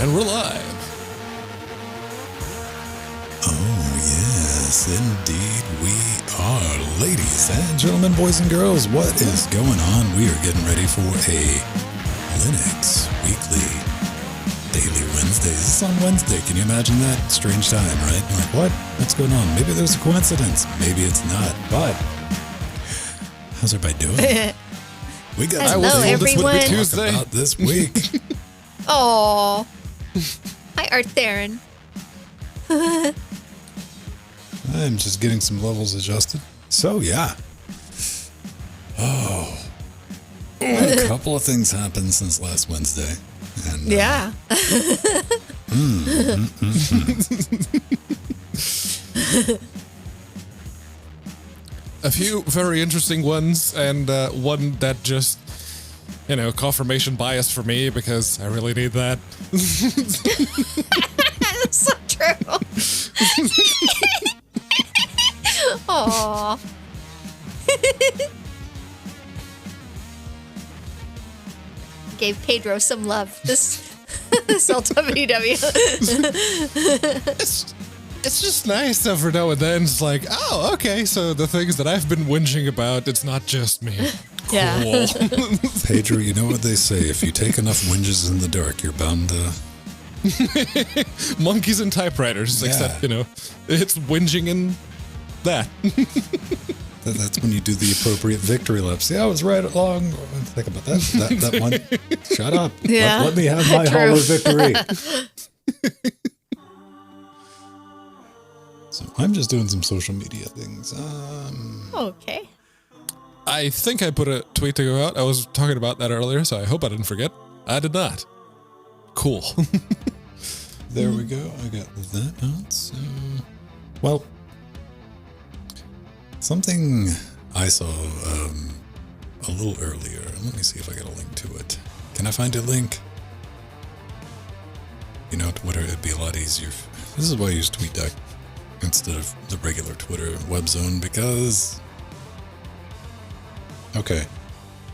And we're live. Oh, yes, indeed we are. Ladies and gentlemen, boys and girls, what is going on? We are getting ready for a Linux Weekly Daily Wednesdays. It's on Wednesday. Can you imagine that? Strange time, right? Like, what? What's going on? Maybe there's a coincidence. Maybe it's not. But how's everybody doing? We got Hello, everyone. Tuesday about this week. Oh, hi, Art Theron. I'm just getting some levels adjusted. So, yeah. Oh. A couple of things happened since last Wednesday. And, Yeah. A few very interesting ones, and one that just, confirmation bias for me because I really need that. That's so true. Aww. Gave Pedro some love. This LWW. It's just nice every now and then. It's like, oh, okay, so the things that I've been whinging about, it's not just me. Yeah. Cool. Pedro, you know what they say. If you take enough whinges in the dark, you're bound to... Monkeys and typewriters, Yeah. except, it's whinging in that. That's when you do the appropriate victory lap. See, I was right along. Think about that one. Shut up. Yeah. Let me have my True. hollow victory. So I'm just doing some social media things. Okay. I think I put a tweet to go out. I was talking about that earlier, so I hope I didn't forget. I did not. Cool. There we go. I got that out. So, well, something I saw a little earlier. Let me see if I get a link to it. Can I find a link? Twitter, it'd be a lot easier. This is why I use TweetDeck instead of the regular Twitter web zone, because... Okay.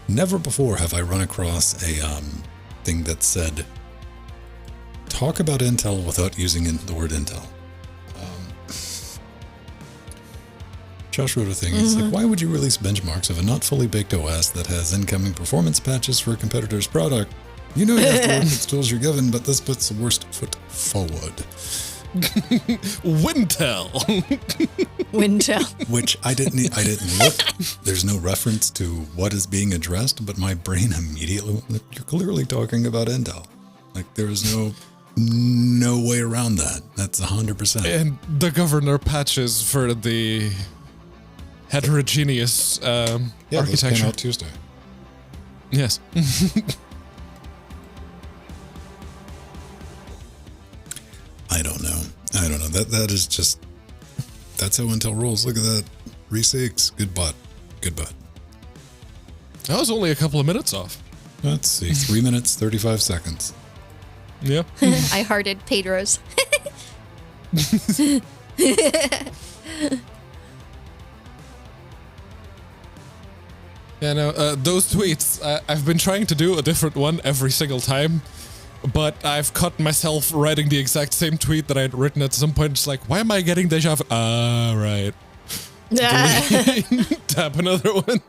Never before have I run across a thing that said, talk about Intel without using the word Intel. Josh wrote a thing. It's like, why would you release benchmarks of a not fully baked OS that has incoming performance patches for a competitor's product? You know you have to work with tools you're given, but this puts the worst foot forward. Wintel. Wintel. Which I didn't look. There's no reference to what is being addressed, but my brain immediately went, you're clearly talking about Intel. Like, there's no way around that. That's 100%. And the governor patches for the heterogeneous Yeah, those architecture. came out Tuesday. Yes. I don't know. That is just, that's how Intel rolls. Look at that. Re6. Good butt. That was only a couple of minutes off. Let's see. 3 minutes, 35 seconds. Yeah. I hearted Pedro's. Yeah, no, those tweets, I've been trying to do a different one every single time, but I've caught myself writing the exact same tweet that I had written at some point. It's like, why am I getting deja vu? Ah, right. Tap another one.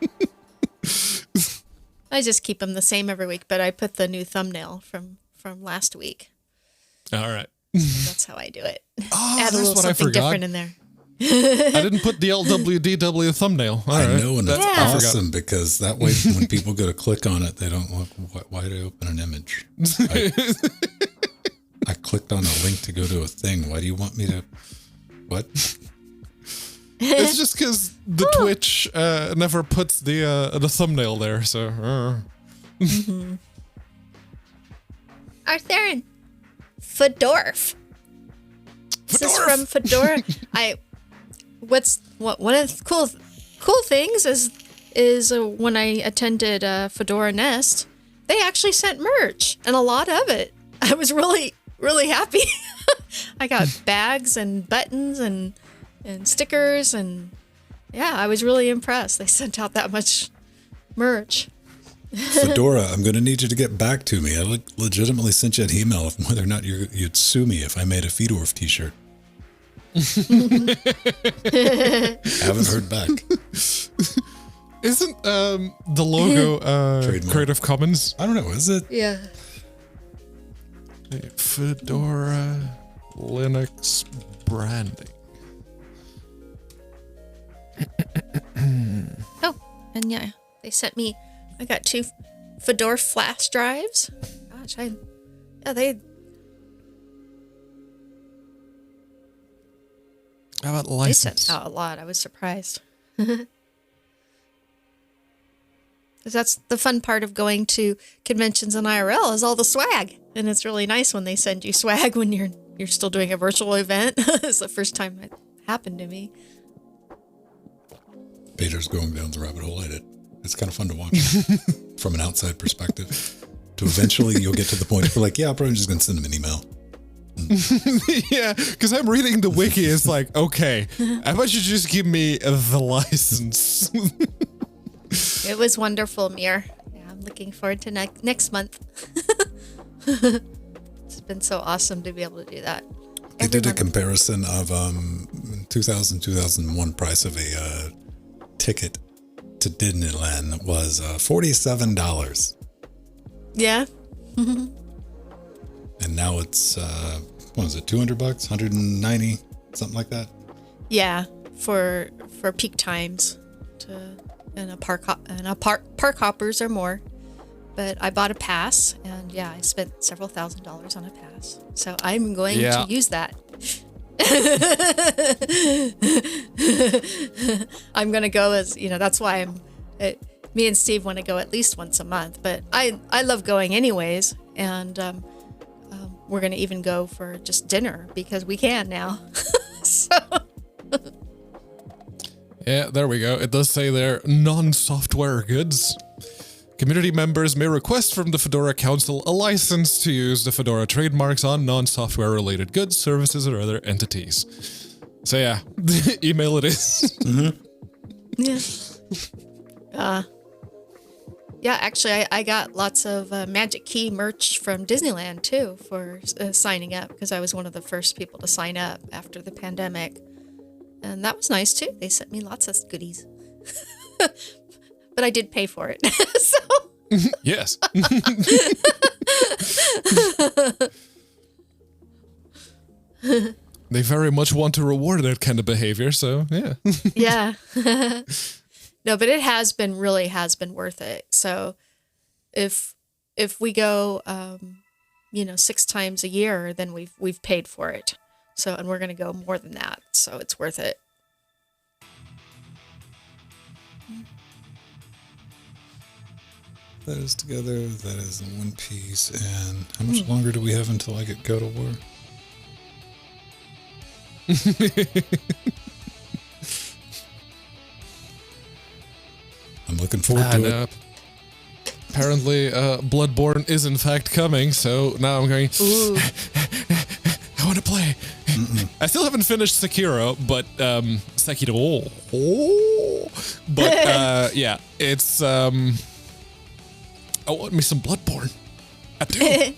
I just keep them the same every week, but I put the new thumbnail from last week. All right. That's how I do it. Oh, Add a that's little what I something forgot. different in there. I didn't put the LWDW thumbnail. All I right. know, and that's Yeah. awesome, because that way when people go to click on it, they don't look, why did I open an image? I clicked on a link to go to a thing. Why do you want me to... What? It's just because the Twitch never puts the thumbnail there, so... Arthurian. Fedorf. This is from Fedora. One of the cool things is when I attended Fedora Nest, they actually sent merch, and a lot of it. I was really happy. I got bags and buttons and stickers, and yeah, I was really impressed. They sent out that much merch. Fedora, I'm going to need you to get back to me. I legitimately sent you an email of whether or not you'd sue me if I made a Fedorf t-shirt. Haven't heard back. Isn't the logo Creative Commons? I don't know, is it? Yeah. Fedora Linux branding. Oh, and yeah, they sent me. I got 2 Fedora flash drives. Gosh, they How about they license? sent out a lot. I was surprised. 'Cause that's the fun part of going to conventions and IRL is all the swag, and it's really nice when they send you swag when you're still doing a virtual event. It's the first time it happened to me. Peter's going down the rabbit hole at it. It's kind of fun to watch from an outside perspective. To eventually you'll get to the point where you're like, yeah, I'm probably just going to send him an email. Yeah, because I'm reading the wiki. It's like, okay, how about you just give me the license? It was wonderful, Mir. Yeah, I'm looking forward to next month. It's been so awesome to be able to do that. They did a comparison of 2001 price of a ticket to Disneyland was $47. Yeah. And now it's what was it, $200, $190, something like that. Yeah, for peak times, and park hoppers or more. But I bought a pass, and yeah, I spent several $1,000s on a pass. So I'm going to use that. I'm gonna go as that's why me and Steve want to go at least once a month. But I love going anyways, and we're gonna even go for just dinner because we can now. So. Yeah, there we go. It does say there, non-software goods. Community members may request from the Fedora Council a license to use the Fedora trademarks on non-software related goods, services, or other entities. So yeah, email it is. Yeah. Yeah, actually, I got lots of Magic Key merch from Disneyland, too, for signing up, because I was one of the first people to sign up after the pandemic. And that was nice, too. They sent me lots of goodies. But I did pay for it. So. Yes. They very much want to reward that kind of behavior, so yeah. Yeah. No, but it has been worth it. So if we go 6 times a year, then we've paid for it. So, and we're going to go more than that. So it's worth it. That is together. That is in one piece. And how much longer do we have until I get go to war? I'm looking forward to it. Apparently, Bloodborne is in fact coming, so now I'm going. Ooh. I want to play. I still haven't finished Sekiro, but Sekiro. But yeah, it's I want me some Bloodborne. I do.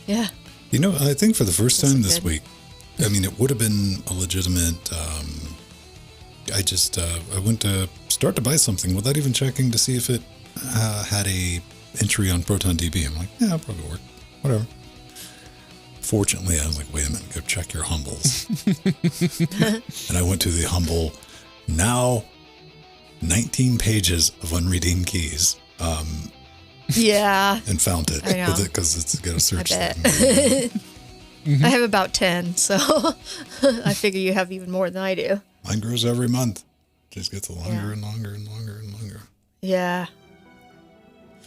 Yeah. You know, I think for the first time this good. week, I mean, it would have been a legitimate. I went to start to buy something without even checking to see if it had a entry on ProtonDB. I'm like, yeah, it'll probably work. Whatever. Fortunately, I was like, wait a minute, go check your humbles. And I went to the humble, now 19 pages of unredeemed keys. Yeah. And found it. I know. Because it's got a search. I bet. Mm-hmm. I have about 10, so I figure you have even more than I do. Mine grows every month. Just gets longer and longer and longer and longer. Yeah.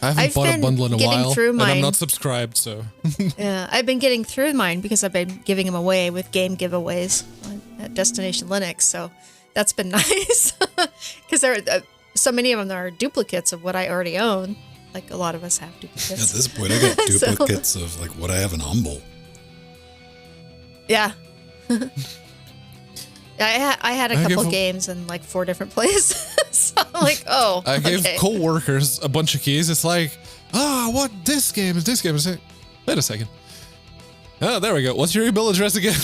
I haven't bought a bundle in a while, and I'm mine. not subscribed, so. Yeah, I've been getting through mine because I've been giving them away with game giveaways at Destination Linux, so that's been nice. Because so many of them are duplicates of what I already own. Like a lot of us have duplicates. At this point, I got duplicates of like what I have in Humble. Yeah. I had a couple games in like 4 different places. I'm like, oh, I gave okay. co-workers a bunch of keys. It's like, what this game is this game? It's like, wait a second. Oh, there we go. What's your email address again?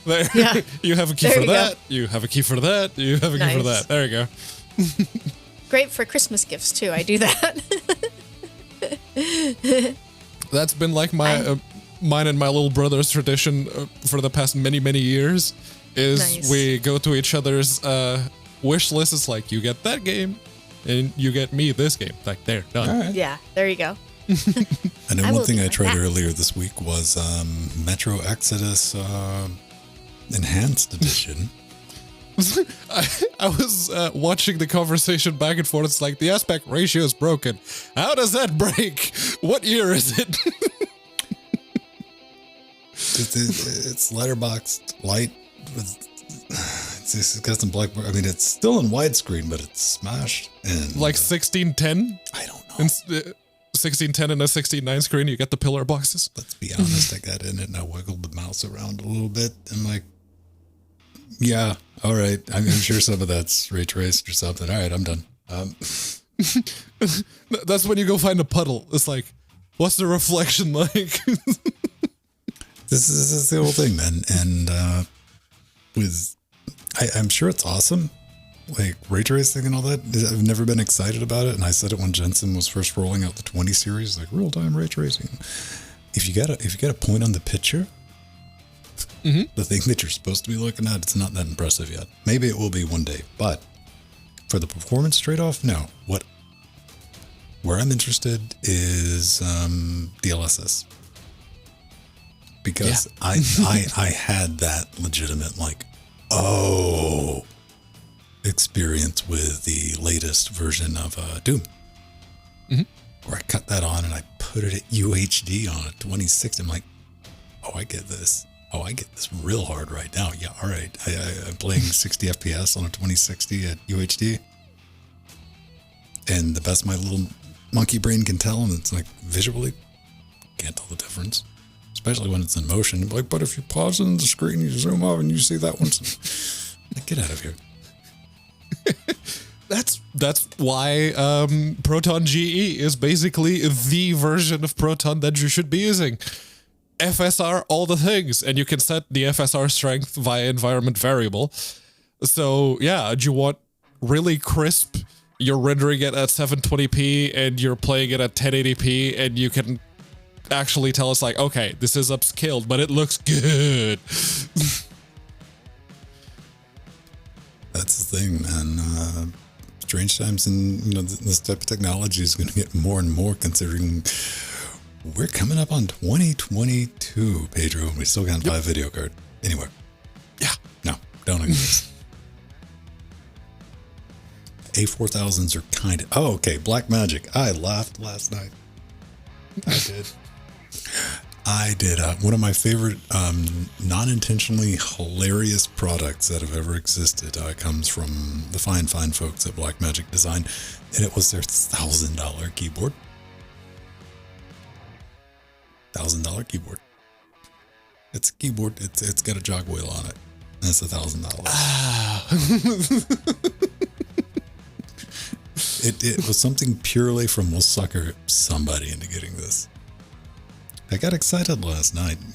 There. Yeah. You have a key There for you go. that. You have a key for that. You have a key for Nice. that. There you go. Great for Christmas gifts too. I do that. That's been like my mine and my little brother's tradition for the past many, many years. Is Nice. we go to each other's wish list. It's like, you get that game, and you get me this game. Like, there, done. All right. Yeah, there you go. I know I one will thing do I tried that. earlier this week was Metro Exodus Enhanced Edition. I was watching the conversation back and forth. It's like, the aspect ratio is broken. How does that break? What year is it? It's letterboxed light. It's got some black. I mean, it's still in widescreen, but it's smashed. And Like 1610? I don't know. In 1610 and a 16:9 screen, you get the pillar boxes. Let's be honest. I got in it and I wiggled the mouse around a little bit. I'm like, yeah, all right. I'm sure some of that's ray traced or something. All right, I'm done. That's when you go find a puddle. It's like, what's the reflection like? This is the whole thing, man. And I'm sure it's awesome, like ray tracing and all that. I've never been excited about it, and I said it when Jensen was first rolling out the 20 series, like real time ray tracing. If you got a point on the picture, the thing that you're supposed to be looking at, it's not that impressive yet. Maybe it will be one day, but for the performance straight off, no. Where I'm interested is DLSS. Because I had that legitimate experience with the latest version of Doom. Where I cut that on and I put it at UHD on a 2060. I'm like, oh, I get this. Oh, I get this real hard right now. Yeah, all right. I'm playing 60 FPS on a 2060 at UHD. And the best my little monkey brain can tell, and it's like visually, can't tell the difference. Especially when it's in motion. Like, but if you pause on the screen, you zoom up and you see that one. Like, get out of here. That's why Proton GE is basically the version of Proton that you should be using. FSR, all the things, and you can set the FSR strength via environment variable. So yeah, do you want really crisp? You're rendering it at 720p and you're playing it at 1080p, and you can actually tell us like, okay, this is upscaled, but it looks good. That's the thing, man. Strange times, and this type of technology is going to get more and more, considering we're coming up on 2022, Pedro, and we still can't buy a video card anywhere. Yeah. No, don't exist. A4000s are kind of... Oh, okay, Black Magic. I laughed last night. I did. One of my favorite non-intentionally hilarious products that have ever existed comes from the fine folks at Black Magic Design, and it was their $1,000 keyboard. $1,000 keyboard. It's a keyboard. It's got a jog wheel on it. And it's $1,000. It was something purely from we'll sucker somebody into getting this. I got excited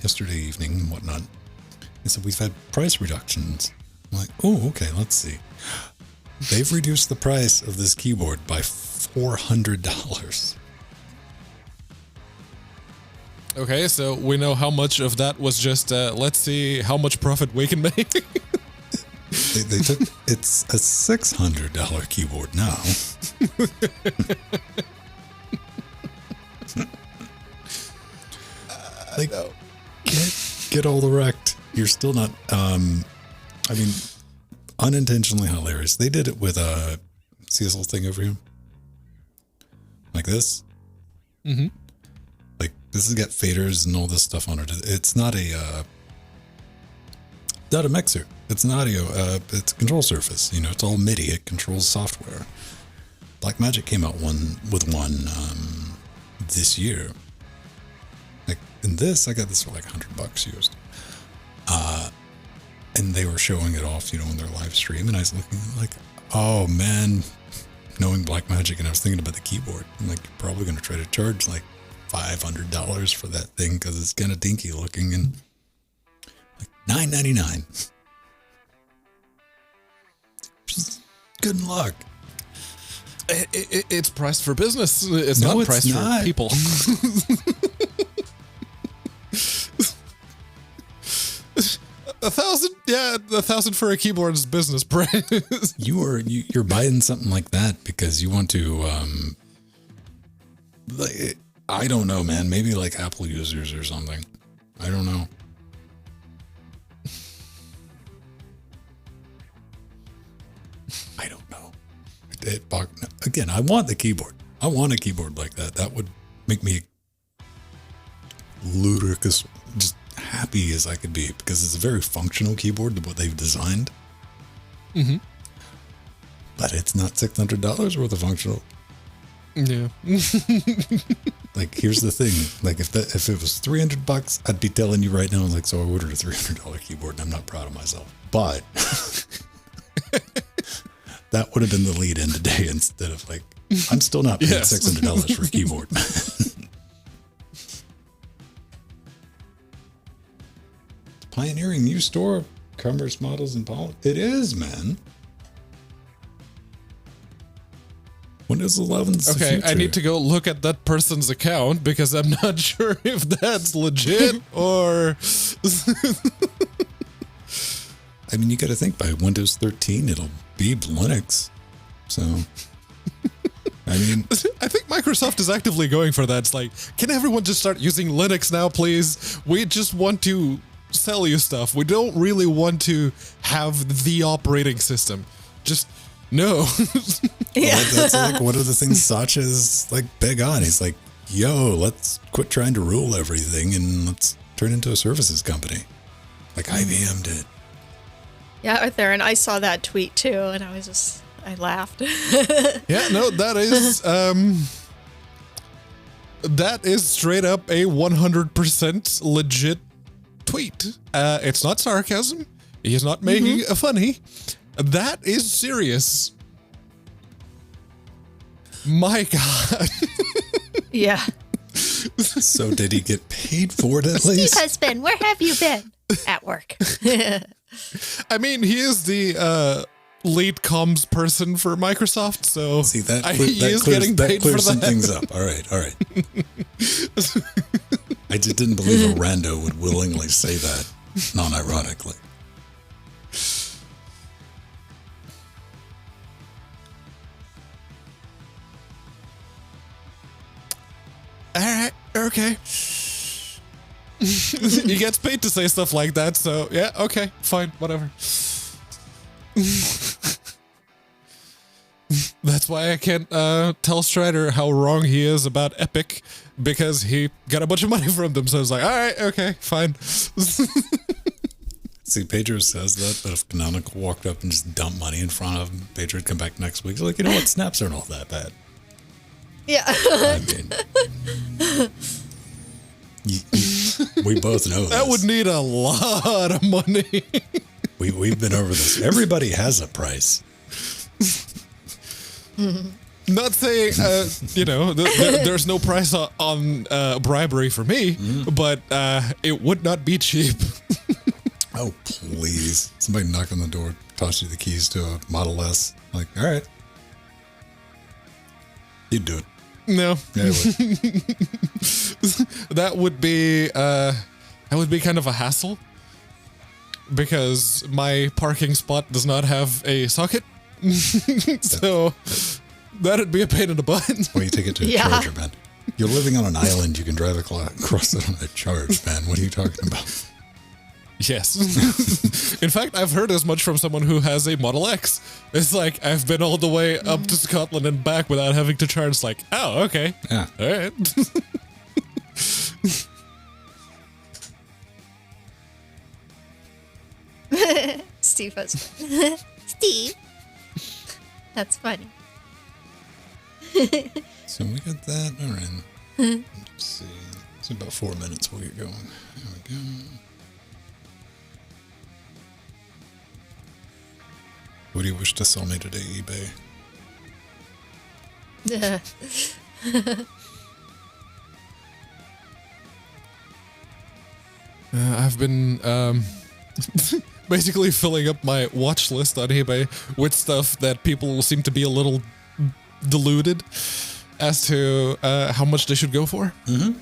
yesterday evening and whatnot. And so we've had price reductions. I'm like, oh, okay, let's see. They've reduced the price of this keyboard by $400. Okay, so we know how much of that was just, let's see how much profit we can make. They took, it's a $600 keyboard now. Like, get all the wrecked. You're still not, unintentionally hilarious. They did it with see this little thing over here? Like this? Mm-hmm. Like, this has got faders and all this stuff on it. It's not a mixer. It's an audio, it's a control surface. It's all MIDI. It controls software. Blackmagic came out with one this year. Like, in this, I got this for like $100 used. And they were showing it off, in their live stream, and I was looking like, Oh man, knowing black magic, and I was thinking about the keyboard. I'm like, you're probably going to try to charge like $500 for that thing because it's kind of dinky looking, and like $9.99. Just good luck. It's priced for business. It's No, not it's priced not. for people. $1,000 for a keyboard is business price. You're buying something like that because you want to, like, I don't know, man. Maybe like Apple users or something. I don't know. I don't know. Again, I want the keyboard. I want a keyboard like that. That would make me ludicrous, just happy as I could be, because it's a very functional keyboard, what they've designed. Mm-hmm. But it's not $600 worth of functional. Yeah. Like, here's the thing. Like, if it was $300, I'd be telling you right now, like, so I ordered a $300 keyboard, and I'm not proud of myself. But that would have been the lead in today instead of like, I'm still not paying $600 for a keyboard. Pioneering new store commerce models and it is, man. Windows 11's the Okay, I future. need to go look at that person's account because I'm not sure if that's legit or... I mean, you got to think by Windows 13, it'll be Linux. So, I mean, I think Microsoft is actively going for that. It's like, can everyone just start using Linux now, please? We just want to sell you stuff. We don't really want to have the operating system. Just, no. Yeah. well, that's like one of the things Satya's like big on. He's like, yo, let's quit trying to rule everything and let's turn into a services company. Like IBM did. Yeah, Arthur, and I saw that tweet too, and I laughed. Yeah, no, that is straight up a 100% legit tweet. It's not sarcasm. He's not making a funny. That is serious. My God. Yeah. So did he get paid for it at Steve least? husband, where have you been? At work. I mean, he is the lead comms person for Microsoft, so See, that he is getting paid for clears some that. things up. All right. I just didn't believe a rando would willingly say that, non-ironically. All right, okay. He gets paid to say stuff like that, so yeah, okay, fine, whatever. That's why I can't tell Strider how wrong he is about Epic, because he got a bunch of money from them, so it's like, all right, okay, fine. See, Pedro says that, but if Canonical walked up and just dumped money in front of him, Pedro would come back next week. He's like, you know what, snaps aren't all that bad. Yeah. I mean, we both know That this. would need a lot of money. We've been over this. Everybody has a price. Not saying, there's no price on bribery for me, but it would not be cheap. Oh, please. Somebody knock on the door, toss you the keys to a Model S. Like, all right. You'd do it. No. Yeah, I would. That would be kind of a hassle because my parking spot does not have a socket. So that'd be a pain in the butt. Well, you take it to a charger, man. You're living on an island. You can drive across it on a charge, man. What are you talking about? Yes. In fact, I've heard as much from someone who has a Model X. It's like, I've been all the way up to Scotland and back without having to charge. It's like, oh, okay. Yeah. All right. Steve Steve. That's funny. So we got that. All right. Let's see. It's about 4 minutes. We'll get going. There we go. What do you wish to sell me today, eBay? I've been basically filling up my watch list on eBay with stuff that people seem to be a little deluded as to how much they should go for. Mm-hmm.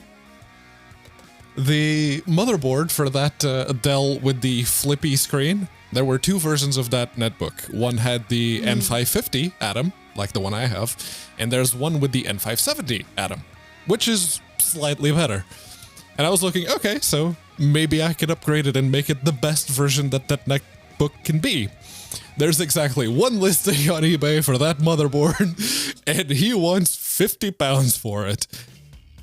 The motherboard for that Dell with the flippy screen, there were two versions of that netbook. One had the N550 Atom, like the one I have, and there's one with the N570 Atom, which is slightly better. And I was looking, okay, so maybe I could upgrade it and make it the best version that that netbook can be. There's exactly one listing on eBay for that motherboard, and he wants £50 for it.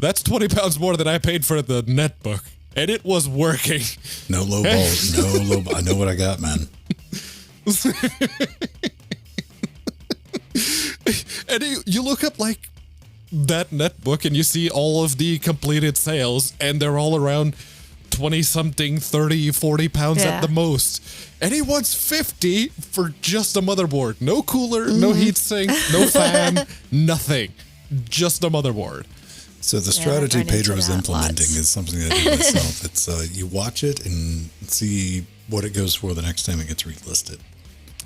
That's £20 more than I paid for the netbook, and it was working. No low balls, no low. I know what I got, man. And you look up like that netbook and you see all of the completed sales, and they're all around 20 something, 30, 40 pounds at the most. And he wants 50 for just a motherboard. No cooler, no heatsink, no fan, nothing. Just a motherboard. So the strategy Pedro's implementing is something that I do myself. It's you watch it and see what it goes for the next time it gets relisted.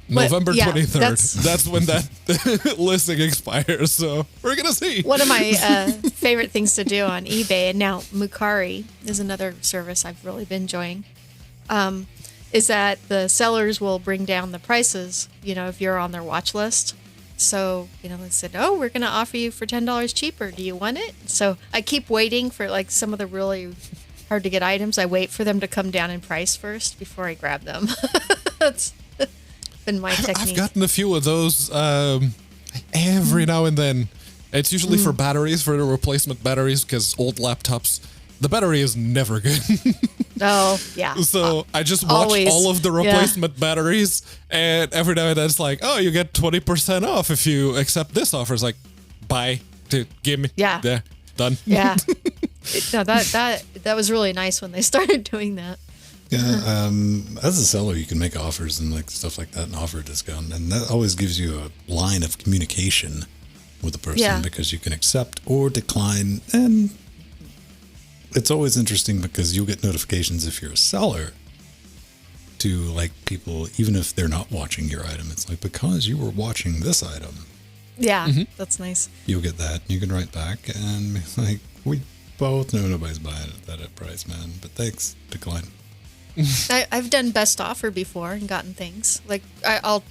November 23rd. That's when that listing expires. So we're going to see. One of my favorite things to do on eBay, and now Mukari is another service I've really been enjoying, is that the sellers will bring down the prices, if you're on their watch list. So, they said, oh, we're going to offer you for $10 cheaper. Do you want it? So I keep waiting for like some of the really hard to get items. I wait for them to come down in price first before I grab them. That's been my technique. I've gotten a few of those every now and then. It's usually for batteries, for the replacement batteries, because old laptops, the battery is never good. Oh, yeah. So I just watch all of the replacement batteries, and every now and then it's like, oh, you get 20% off if you accept this offer. It's like, buy, give me. Yeah. There, done. Yeah. That was really nice when they started doing that. Yeah, as a seller, you can make offers and like stuff like that and offer a discount. And that always gives you a line of communication with the person because you can accept or decline. And it's always interesting because you'll get notifications if you're a seller to like people, even if they're not watching your item. It's like, because you were watching this item. Yeah, that's nice. You'll get that. You can write back and be like, we both know nobody's buying it at that price, man. But thanks, decline. I've done best offer before and gotten things. Like I'll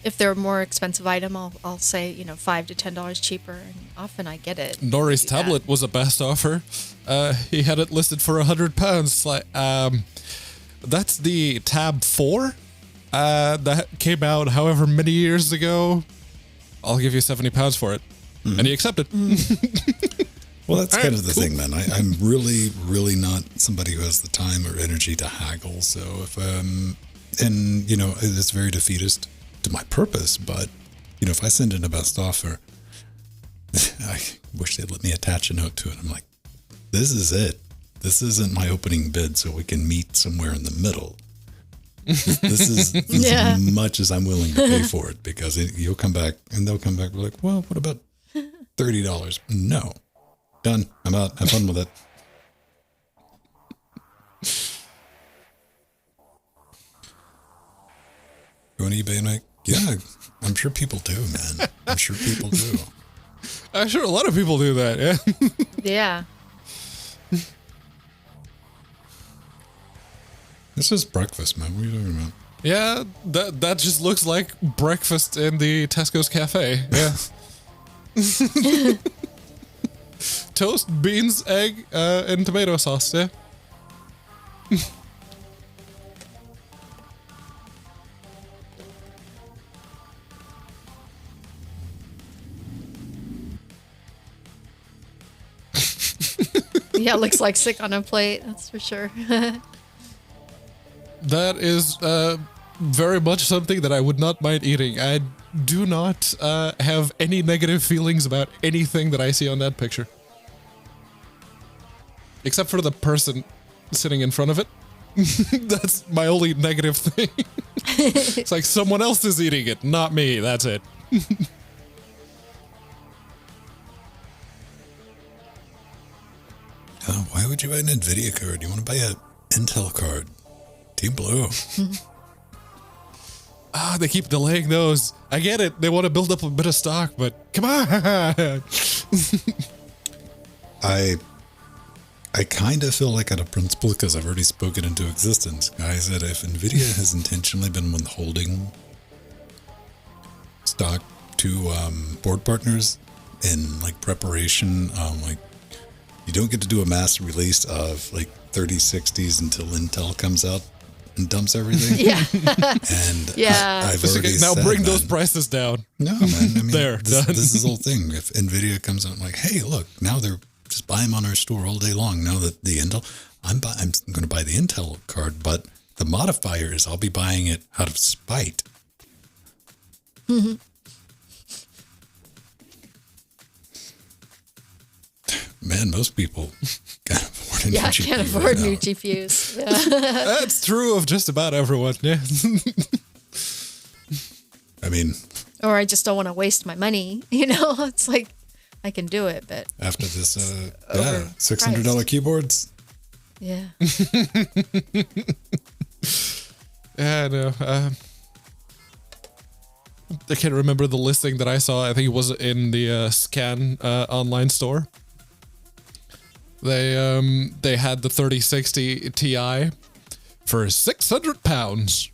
if they're a more expensive item, I'll say, $5 to $10 cheaper, and often I get it. Nori's tablet was a best offer. He had it listed for £100. It's like, that's the Tab 4 that came out however many years ago. I'll give you £70 for it. And he accepted. Well, that's kind of the thing, man. I'm really, really not somebody who has the time or energy to haggle. So if, it's very defeatist to my purpose, but, if I send in a best offer, I wish they'd let me attach a note to it. I'm like, this is it. This isn't my opening bid, so we can meet somewhere in the middle. This is as much as I'm willing to pay for it, because you'll come back and they'll come back. We're like, well, what about $30? No. Done. I'm out. Have fun with it. You on eBay, Mike? Yeah, I'm sure people do, man. I'm sure people do. I'm sure a lot of people do that, yeah. Yeah. This is breakfast, man. What are you talking about? Yeah, that just looks like breakfast in the Tesco's cafe. Yeah. Toast, beans, egg, and tomato sauce, yeah. Yeah, looks like sick on a plate, that's for sure. That is very much something that I would not mind eating. I do not have any negative feelings about anything that I see on that picture. Except for the person sitting in front of it. That's my only negative thing. It's like someone else is eating it, not me. That's it. Why would you buy an NVIDIA card? You want to buy an Intel card. Team Blue. They keep delaying those. I get it. They want to build up a bit of stock, but come on. I kind of feel like out of principle, because I've already spoken into existence, guys, that if NVIDIA has intentionally been withholding stock to board partners in like preparation, like you don't get to do a mass release of like 3060s until Intel comes out and dumps everything. Yeah. And Yeah. I've already Now said, bring those man, prices down. no, man. I mean, There, this done. is the whole thing. If NVIDIA comes out like, hey, look, now they're just buy them on our store all day long. Now that the Intel, I'm going to buy the Intel card, but the modifier is I'll be buying it out of spite. Mm-hmm. Man, most people can't afford a new GPU Can't afford right new now. GPUs. Yeah. That's true of just about everyone. Yeah. I mean, Or I just don't want to waste my money. You know, it's like I can do it, but after this, Overpriced. $600 keyboards. yeah. Yeah, no. I can't remember the listing that I saw. I think it was in the Scan online store. They had the 3060 Ti for £600.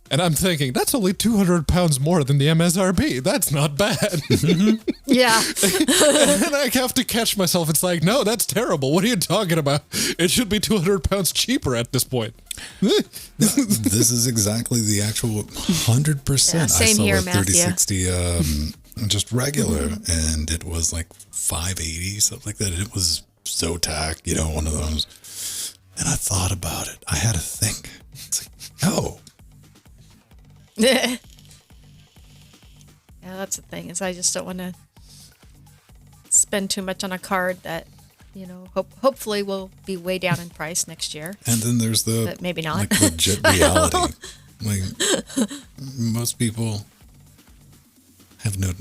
And I'm thinking, that's only £200 more than the MSRP. That's not bad. Yeah. And I have to catch myself. It's like, no, that's terrible. What are you talking about? It should be £200 cheaper at this point. This is exactly the actual 100%. Yeah, I same saw here, a Matthew. 3060 just regular, and it was like 580, something like that. It was Zotac, one of those. And I thought about it. I had to think. It's like, no. Yeah, that's the thing, is I just don't want to spend too much on a card that, hopefully will be way down in price next year. And then there's the But maybe not. like legit reality. Like most people have no,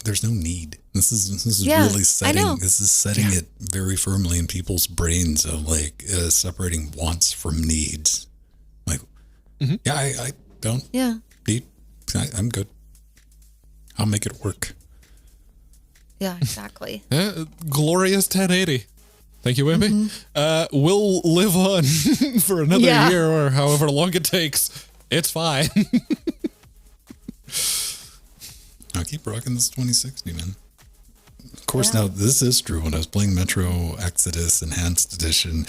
there's no need. This is Yeah, really I setting. know. This is setting it very firmly in people's brains of like separating wants from needs. Like, yeah, I don't Yeah. need. I'm good. I'll make it work. Yeah, exactly. Glorious 1080. Thank you, Wimpy. We'll live on for another Yeah. year or however long it takes. It's fine. I'll keep rocking this 2060, man. Of course, now this is true. When I was playing Metro Exodus Enhanced Edition,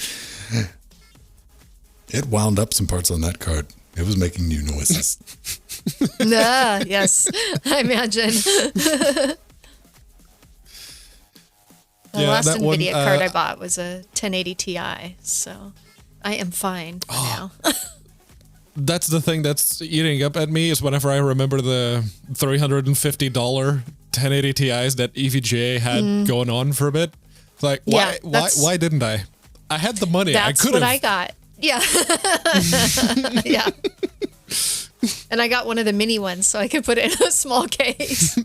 it wound up some parts on that card. It was making new noises. Yes, I imagine. The last that one, NVIDIA card I bought was a 1080 Ti, so I am fine for now. That's the thing that's eating up at me is whenever I remember the $350 1080 Ti's that EVGA had going on for a bit. It's like, Yeah, why didn't I? I had the money. That's I could what have. I got. Yeah. Yeah. And I got one of the mini ones, so I could put it in a small case.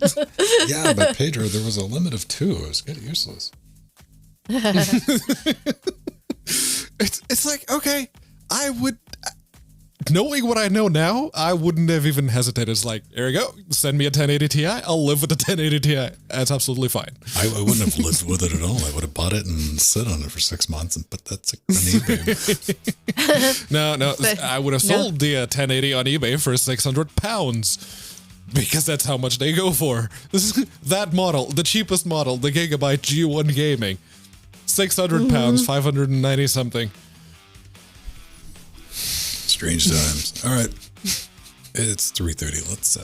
Yeah, but Pedro, there was a limit of 2. It was kind of useless. It's like, okay, I would, knowing what I know now, I wouldn't have even hesitated. It's like, there you go, send me a 1080 Ti, I'll live with the 1080 Ti. That's absolutely fine. I wouldn't have lived with it at all. I would have bought it and sit on it for 6 months and put that on eBay. No, I would have sold the 1080 on eBay for £600 because that's how much they go for. This is that model, the cheapest model, the Gigabyte G1 Gaming, £600, 590 something. Strange times. All right. It's 3:30. Let's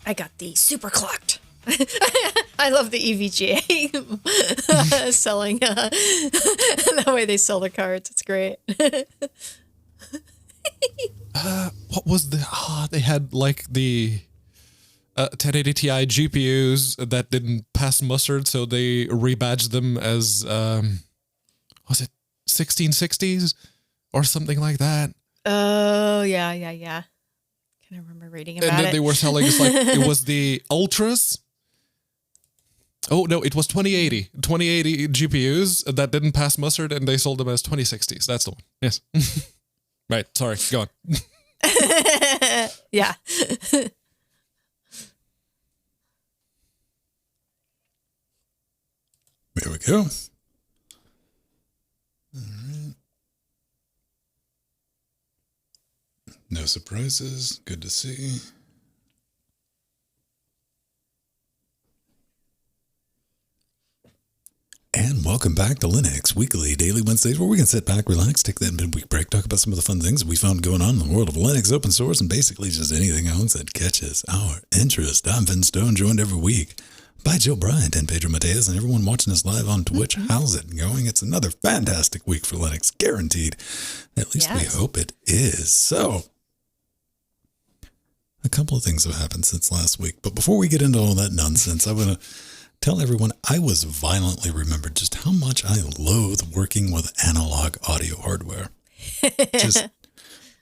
I got the super clocked. I love the EVGA selling the way they sell the cards. It's great. What was they had like the 1080 Ti GPUs that didn't pass mustard, so they rebadged them as was it 1660s? or something like that. Oh, yeah. Can I remember reading about And then it? they were selling, it's like, it was the Ultras. Oh, no, it was 2080 GPUs that didn't pass mustard, and they sold them as 2060s. That's the one. Yes. Right. Sorry. Go on. Yeah. There we go. All right. No surprises. Good to see. And welcome back to Linux Weekly Daily Wednesdays, where we can sit back, relax, take that midweek break, talk about some of the fun things we found going on in the world of Linux, open source, and basically just anything else that catches our interest. I'm Vin Stone, joined every week by Jill Bryant and Pedro Mateus, and everyone watching us live on Twitch. How's it going? It's another fantastic week for Linux, guaranteed. At least we hope it is. So, a couple of things have happened since last week, but before we get into all that nonsense, I want to tell everyone I was violently remembered just how much I loathe working with analog audio hardware. Just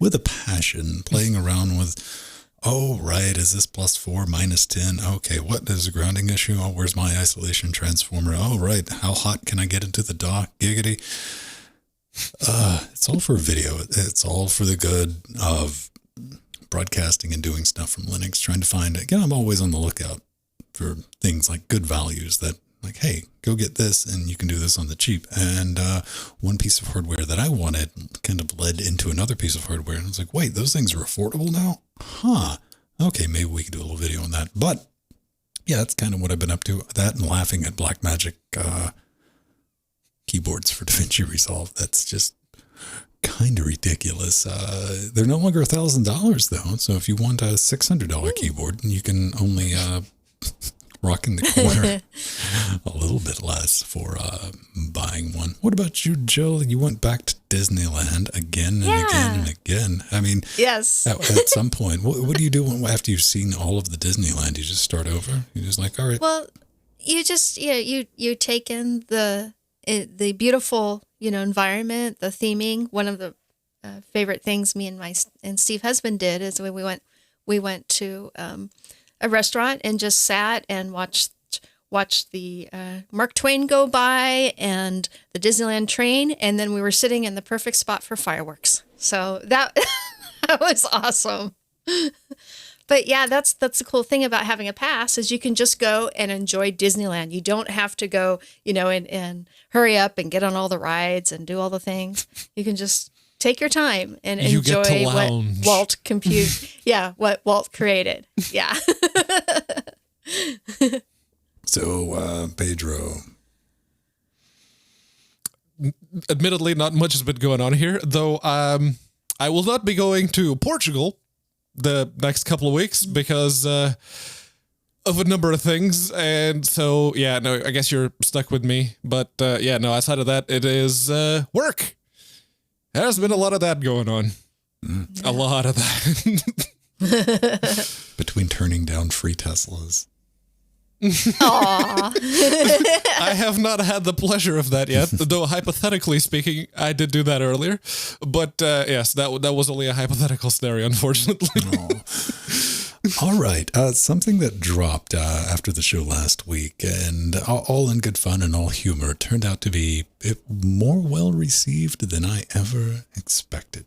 with a passion, playing around with, oh, right, is this +4, -10? Okay, what is the grounding issue? Oh, where's my isolation transformer? Oh, right, how hot can I get into the dock? Giggity. It's all for video. It's all for the good of broadcasting and doing stuff from Linux, trying to find, again, I'm always on the lookout for things like good values that, like, hey, go get this and you can do this on the cheap. And one piece of hardware that I wanted kind of led into another piece of hardware. And I was like, wait, those things are affordable now? Huh. Okay, maybe we could do a little video on that. But yeah, that's kind of what I've been up to. That and laughing at Blackmagic keyboards for DaVinci Resolve. That's just kind of ridiculous. They're no longer $1,000 though. So if you want a $600 keyboard, you can only rock in the corner a little bit less for buying one. What about you, Jill? You went back to Disneyland again and again and again. I mean, yes. At some point, what do you do after you've seen all of the Disneyland? You just start over? You're just like, all right. Well, you just you take in the beautiful environment, the theming. One of the favorite things me and Steve husband did is when we went to a restaurant and just sat and watched the Mark Twain go by and the Disneyland train, and then we were sitting in the perfect spot for fireworks. So that that was awesome. But yeah, that's the cool thing about having a pass is you can just go and enjoy Disneyland. You don't have to go, and hurry up and get on all the rides and do all the things. You can just take your time and enjoy what Walt what Walt created. Yeah. So, Pedro. Admittedly, not much has been going on here, though. I will not be going to Portugal the next couple of weeks because of a number of things. And so, yeah, no, I guess you're stuck with me. But yeah, no, outside of that, it is work. There's been a lot of that going on. A lot of that. Between turning down free Teslas. Aww. I have not had the pleasure of that yet, though hypothetically speaking, I did do that earlier. But yes, that was only a hypothetical scenario, unfortunately. All right. Something that dropped after the show last week, and all in good fun and all humor, turned out to be more well received than I ever expected.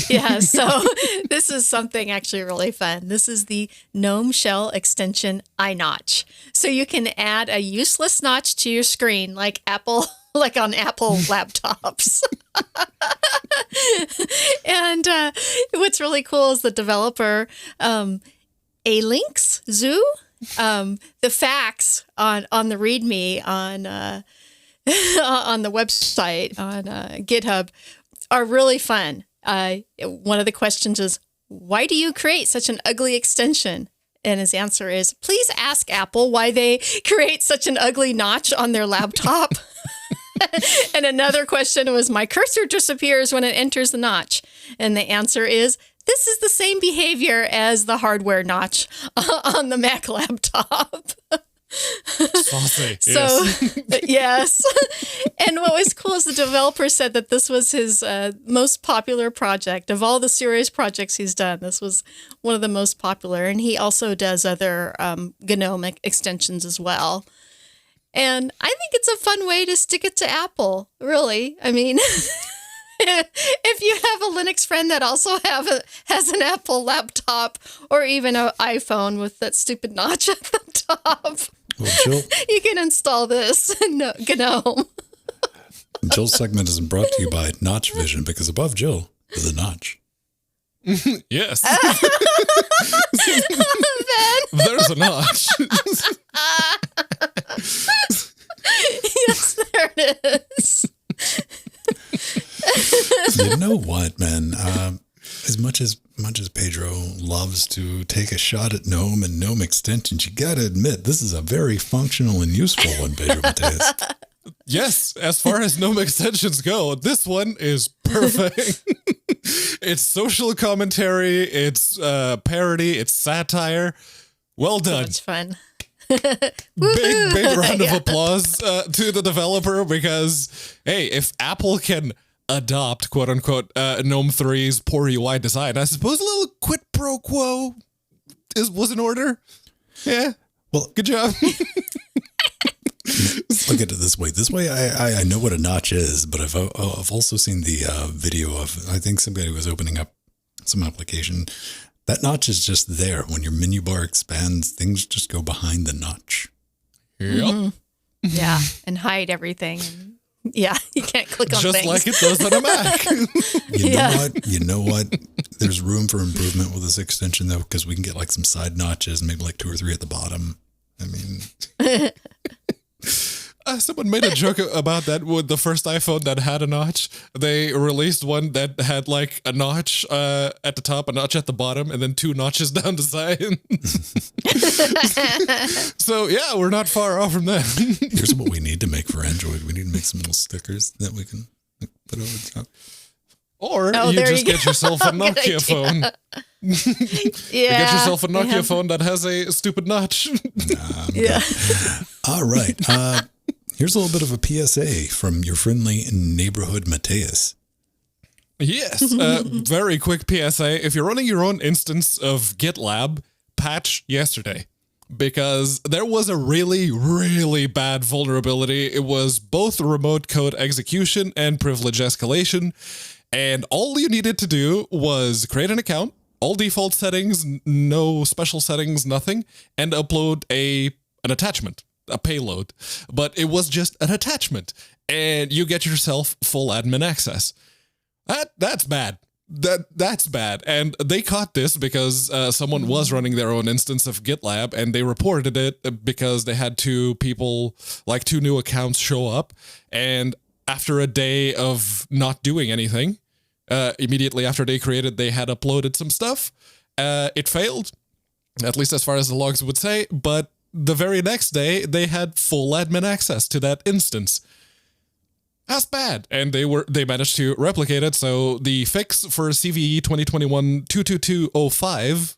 Yeah, so this is something actually really fun. This is the GNOME Shell extension iNotch. So you can add a useless notch to your screen like on Apple laptops. And what's really cool is the developer, A-Links Zoo, the facts on the README on the website on GitHub are really fun. One of the questions is, why do you create such an ugly extension? And his answer is, please ask Apple why they create such an ugly notch on their laptop. And another question was, my cursor disappears when it enters the notch. And the answer is, this is the same behavior as the hardware notch on the Mac laptop. Saucy. So, yes. yes. And what was cool is the developer said that this was his most popular project. Of all the serious projects he's done, this was one of the most popular. And he also does other GNOME extensions as well. And I think it's a fun way to stick it to Apple, really. I mean, if you have a Linux friend that also has an Apple laptop or even an iPhone with that stupid notch at the top, Well, Jill, you can install this in GNOME. Jill's segment is brought to you by Notch Vision because above Jill is a notch. Yes. Ben? There's a notch. Yes, there it is. You know what, man? As much as Pedro loves to take a shot at GNOME and GNOME extensions, you got to admit this is a very functional and useful one, Pedro Mateus. Yes, as far as GNOME extensions go, this one is perfect. It's social commentary, it's parody, it's satire. Well done. It's fun. Big round of applause to the developer because, hey, if Apple can adopt, quote unquote, GNOME 3's poor UI design, I suppose a little quid pro quo was in order. Yeah. Well, good job. Look at it this way. This way, I know what a notch is, but I've also seen the video of, I think somebody was opening up some application. That notch is just there. When your menu bar expands, things just go behind the notch. Yep. Mm-hmm. Yeah, and hide everything. Yeah, you can't click on just things. like it does on a Mac. You know what? There's room for improvement with this extension, though, because we can get like some side notches, maybe like 2 or 3 at the bottom. I mean... Someone made a joke about that with the first iPhone that had a notch. They released one that had like a notch at the top, a notch at the bottom, and then 2 notches down the side. So yeah, we're not far off from that. Here's what we need to make for Android. We need to make some little stickers that we can put over the top. Or you just get yourself a Nokia phone. You get yourself a Nokia phone that has a stupid notch. Yeah. All right. Here's a little bit of a PSA from your friendly neighborhood Mateus. Yes, very quick PSA. If you're running your own instance of GitLab, patch yesterday. Because there was a really, really bad vulnerability. It was both remote code execution and privilege escalation. And all you needed to do was create an account, all default settings, no special settings, nothing, and upload an attachment, a payload. But it was just an attachment, and you get yourself full admin access. That's bad. That's bad. And they caught this because someone was running their own instance of GitLab, and they reported it because they had 2 people, like 2 new accounts show up. And after a day of not doing anything, immediately after they created, they had uploaded some stuff. It failed, at least as far as the logs would say. But the very next day, they had full admin access to that instance. That's bad. And they managed to replicate it. So the fix for CVE 2021-22205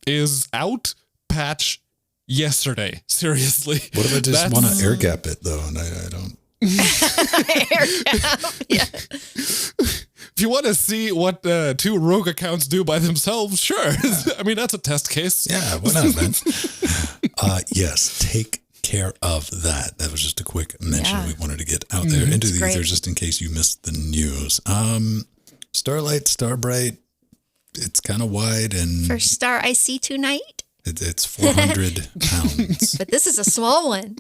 is out. Patch yesterday. Seriously. What if I just want to air gap it, though, and I don't? Air gap, yeah. If you want to see what 2 rogue accounts do by themselves, sure. I mean, that's a test case. Yeah, why not, man? Yes, take care of that. That was just a quick mention we wanted to get out there into the ether just in case you missed the news. Starlight, Starbright, it's kind of wide and... For Star IC tonight? It's 400 pounds. But this is a small one.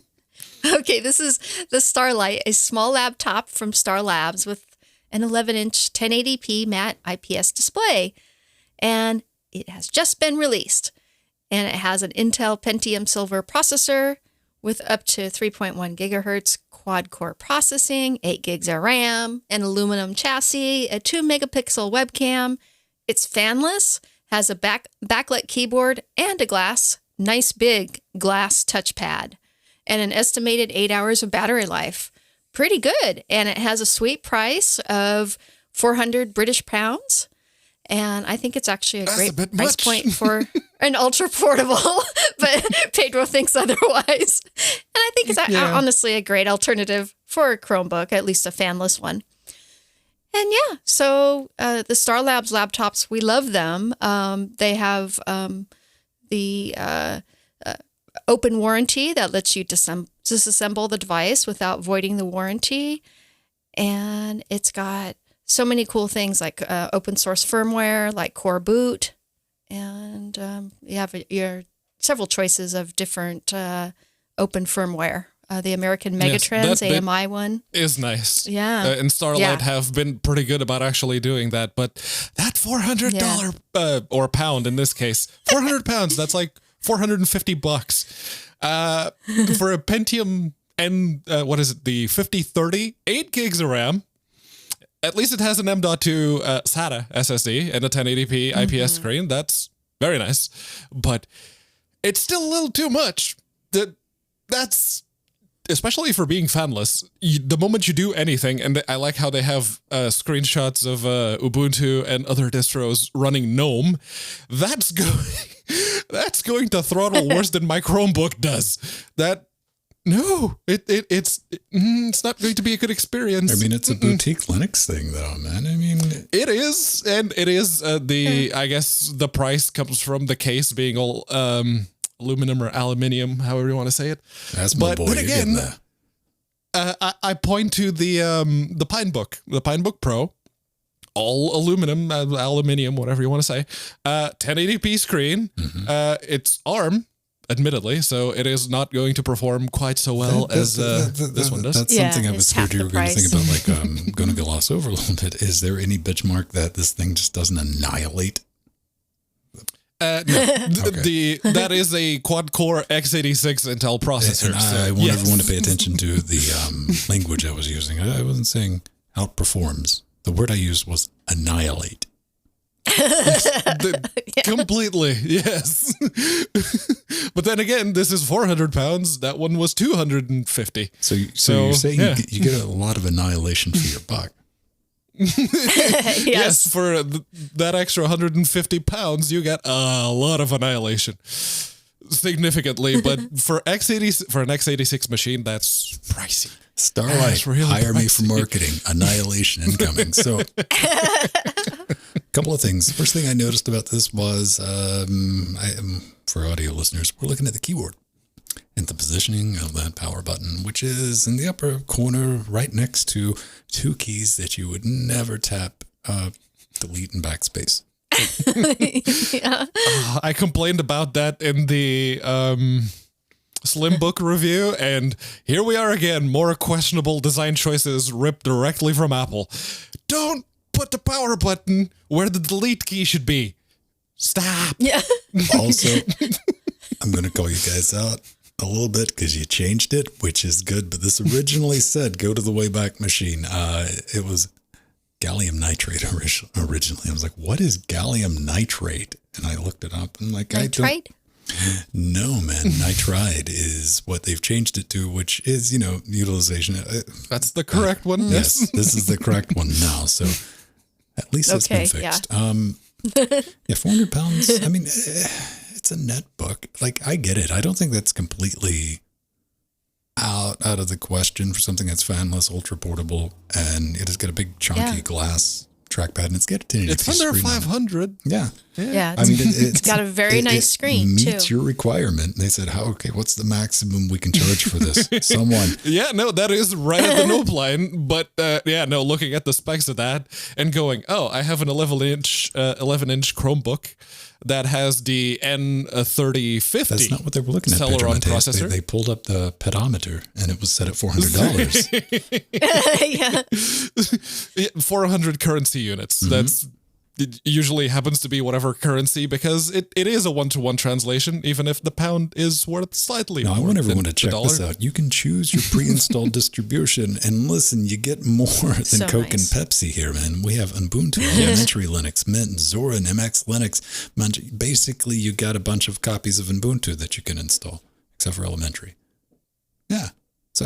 Okay, this is the Starlight, a small laptop from Star Labs with an 11-inch 1080p matte IPS display. And it has just been released. And it has an Intel Pentium Silver processor with up to 3.1 gigahertz quad-core processing, 8 gigs of RAM, an aluminum chassis, a 2-megapixel webcam. It's fanless, has a backlit keyboard and a nice big glass touchpad, and an estimated 8 hours of battery life. Pretty good. And it has a sweet price of 400 British pounds. And I think it's actually a That's great a bit price much. point for an ultra portable, but Pedro thinks otherwise. And I think it's honestly a great alternative for a Chromebook, at least a fanless one. And yeah, so the Star Labs laptops, we love them. They have the open warranty that lets you disassemble the device without voiding the warranty. And it's got so many cool things like open source firmware, like Core Boot. And you have your several choices of different open firmware. The American Megatrends AMI one is nice. Yeah. And Starlight have been pretty good about actually doing that. But that $400 or pound in this case, 400 pounds, that's like $450 for a Pentium and what is it? The 5030, 8 gigs of RAM. At least it has an M.2 SATA SSD and a 1080p IPS screen. That's very nice. But it's still a little too much. That's... Especially for being fanless, the moment you do anything, and I like how they have screenshots of Ubuntu and other distros running GNOME, that's going to throttle worse than my Chromebook does. It's not going to be a good experience. I mean, it's a boutique Linux thing, though, man. I mean, it is, and it is I guess the price comes from the case being all. Aluminum or aluminium, however you want to say it. That's my boy. Then again, I point to the Pinebook, the Pinebook Pro, all aluminum, aluminium, whatever you want to say. 1080p screen. It's ARM, admittedly, so it is not going to perform quite so well as this one does. That's something I was scared you were going to think about. Like, I'm going to gloss over a little bit. Is there any benchmark that this thing just doesn't annihilate? No, that is a quad-core x86 Intel processor. And I want everyone to pay attention to the language I was using. I wasn't saying outperforms. The word I used was annihilate. Completely, yes. But then again, this is 400 pounds. That one was 250. So you're saying you get a lot of annihilation for your buck. Yes, for that extra 150 pounds, you get a lot of annihilation, significantly. But for an x86 machine, that's pricey. Starlight, really hire me for marketing. Annihilation incoming. So, a couple of things. First thing I noticed about this was, for audio listeners, we're looking at the keyboard and the positioning of that power button, which is in the upper corner right next to two keys that you would never tap, delete and backspace. I complained about that in the Slimbook review, and here we are again. More questionable design choices ripped directly from Apple. Don't put the power button where the delete key should be. Stop. Yeah. Also, I'm going to call you guys out a little bit because you changed it, which is good. But this originally said go to the Wayback Machine. It was gallium nitrate originally. I was like, what is gallium nitrate? And I looked it up and like, nitrite? No, man. Nitride is what they've changed it to, which is, utilization. That's the correct one. Yes, this is the correct one now. So at least it's been fixed. Yeah, 400 pounds. I mean, it's a netbook. Like, I get it. I don't think that's completely out of the question for something that's fanless, ultra portable, and it has got a big chunky glass trackpad, and it's got a 1080p It's under 500. Yeah. Yeah. I mean, it's got a very nice screen, too. It meets your requirement. And they said, what's the maximum we can charge for this? Someone. Yeah, no, that is right at the nope line. But looking at the specs of that and going, I have an 11-inch Chromebook that has the N3050. That's not what they were looking at. Celeron processor. They pulled up the pedometer and it was set at $400. Yeah. 400 currency units. Mm-hmm. It usually happens to be whatever currency because it is a one-to-one translation, even if the pound is worth slightly more. I want everyone to check this out. You can choose your pre-installed distribution, and listen, you get more than Coke and Pepsi here, man. We have Ubuntu, Elementary Linux, Mint, Zorin, MX Linux. Basically, you got a bunch of copies of Ubuntu that you can install, except for Elementary. Yeah. So,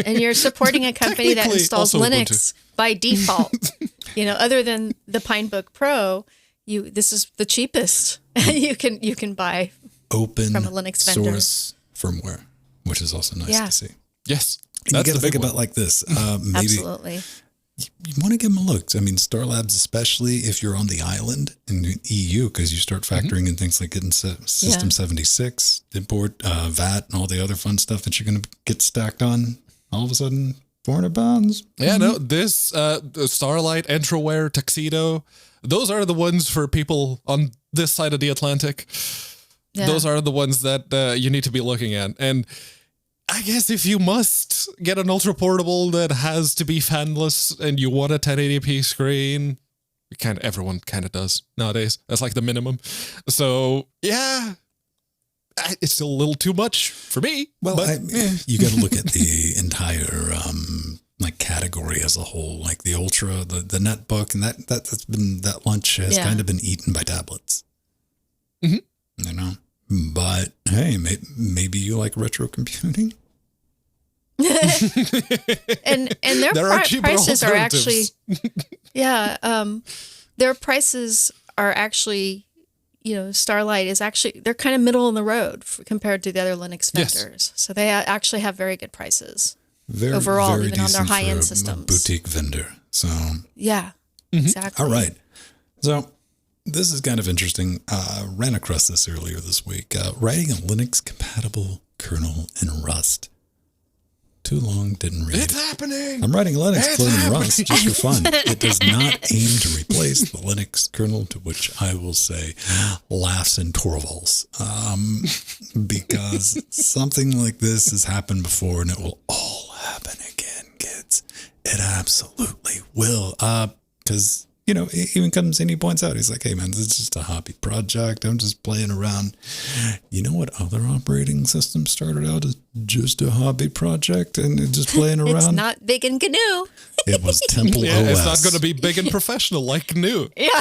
and you're supporting a company that installs Linux by default. Other than the Pinebook Pro, this is the cheapest you can buy Open from a Linux vendor. source firmware, which is also nice to see. Yes. And you got to think about it like this. Maybe Absolutely. you want to give them a look. I mean, Star Labs, especially if you're on the island in the EU, because you start factoring in things like getting System 76, import, VAT, and all the other fun stuff that you're going to get stacked on. All of a sudden, 400 pounds. Yeah, no, this Starlight, Entroware, Tuxedo, those are the ones for people on this side of the Atlantic. Yeah. Those are the ones that you need to be looking at. And I guess if you must get an ultra portable that has to be fanless and you want a 1080p screen, everyone kind of does nowadays. That's like the minimum. So yeah, it's still a little too much for me. Well, you got to look at the entire category as a whole, like the Ultra, the netbook, and that lunch has kind of been eaten by tablets. Mm-hmm. But hey, maybe you like retro computing. and their prices are actually their prices are actually, Starlight is actually, they're kind of middle in the road compared to the other Linux vendors. So they actually have very good prices overall, very even on their high end a systems. Boutique vendor. So yeah, exactly. All right. So this is kind of interesting. Ran across this earlier this week. Writing a Linux compatible kernel in Rust. Too long, didn't read. It's happening. I'm writing Linux in Rust just for fun. It does not aim to replace the Linux kernel, to which I will say laughs and Torvalds. Because something like this has happened before and it will all happen again, kids. It absolutely will. Because even comes and he points out, he's like, hey man, this is just a hobby project. I'm just playing around. You know what other operating system started out as just a hobby project and just playing around? It's not big and GNU. It was Temple OS. It's not going to be big and professional like GNU. Yeah.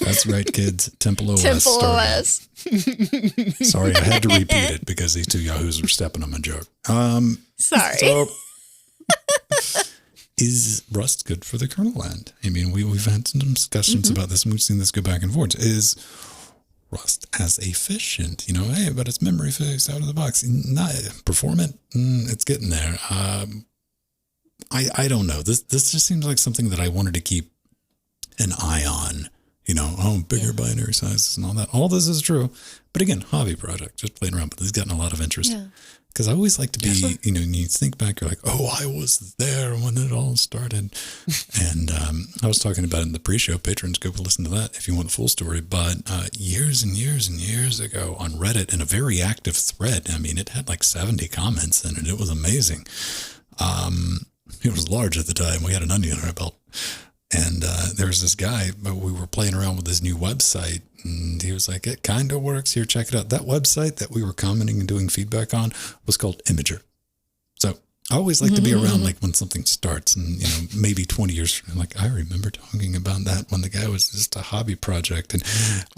That's right, kids. Temple OS. Temple OS. Sorry, I had to repeat it because these two yahoos were stepping on my joke. Sorry. So, is Rust good for the kernel land? I mean, we've had some discussions about this, and we've seen this go back and forth. Is Rust as efficient? Hey, but it's memory fixed out of the box. Not performant. It's getting there. I don't know. This just seems like something that I wanted to keep an eye on. Bigger binary sizes and all that. All this is true. But again, hobby project, just playing around. But this has gotten a lot of interest. Yeah. Because I always like to be, when you think back, you're like, oh, I was there when it all started. And I was talking about it in the pre-show. Patrons, go listen to that if you want the full story. But years and years and years ago on Reddit, in a very active thread, I mean, it had like 70 comments in it. It was amazing. It was large at the time. We had an onion on our belt. And there was this guy, but we were playing around with his new website, and he was like, it kind of works. Here, check it out. That website that we were commenting and doing feedback on was called Imager. So I always like to be around like when something starts and, maybe 20 years from now, like I remember talking about that when the guy was just a hobby project. And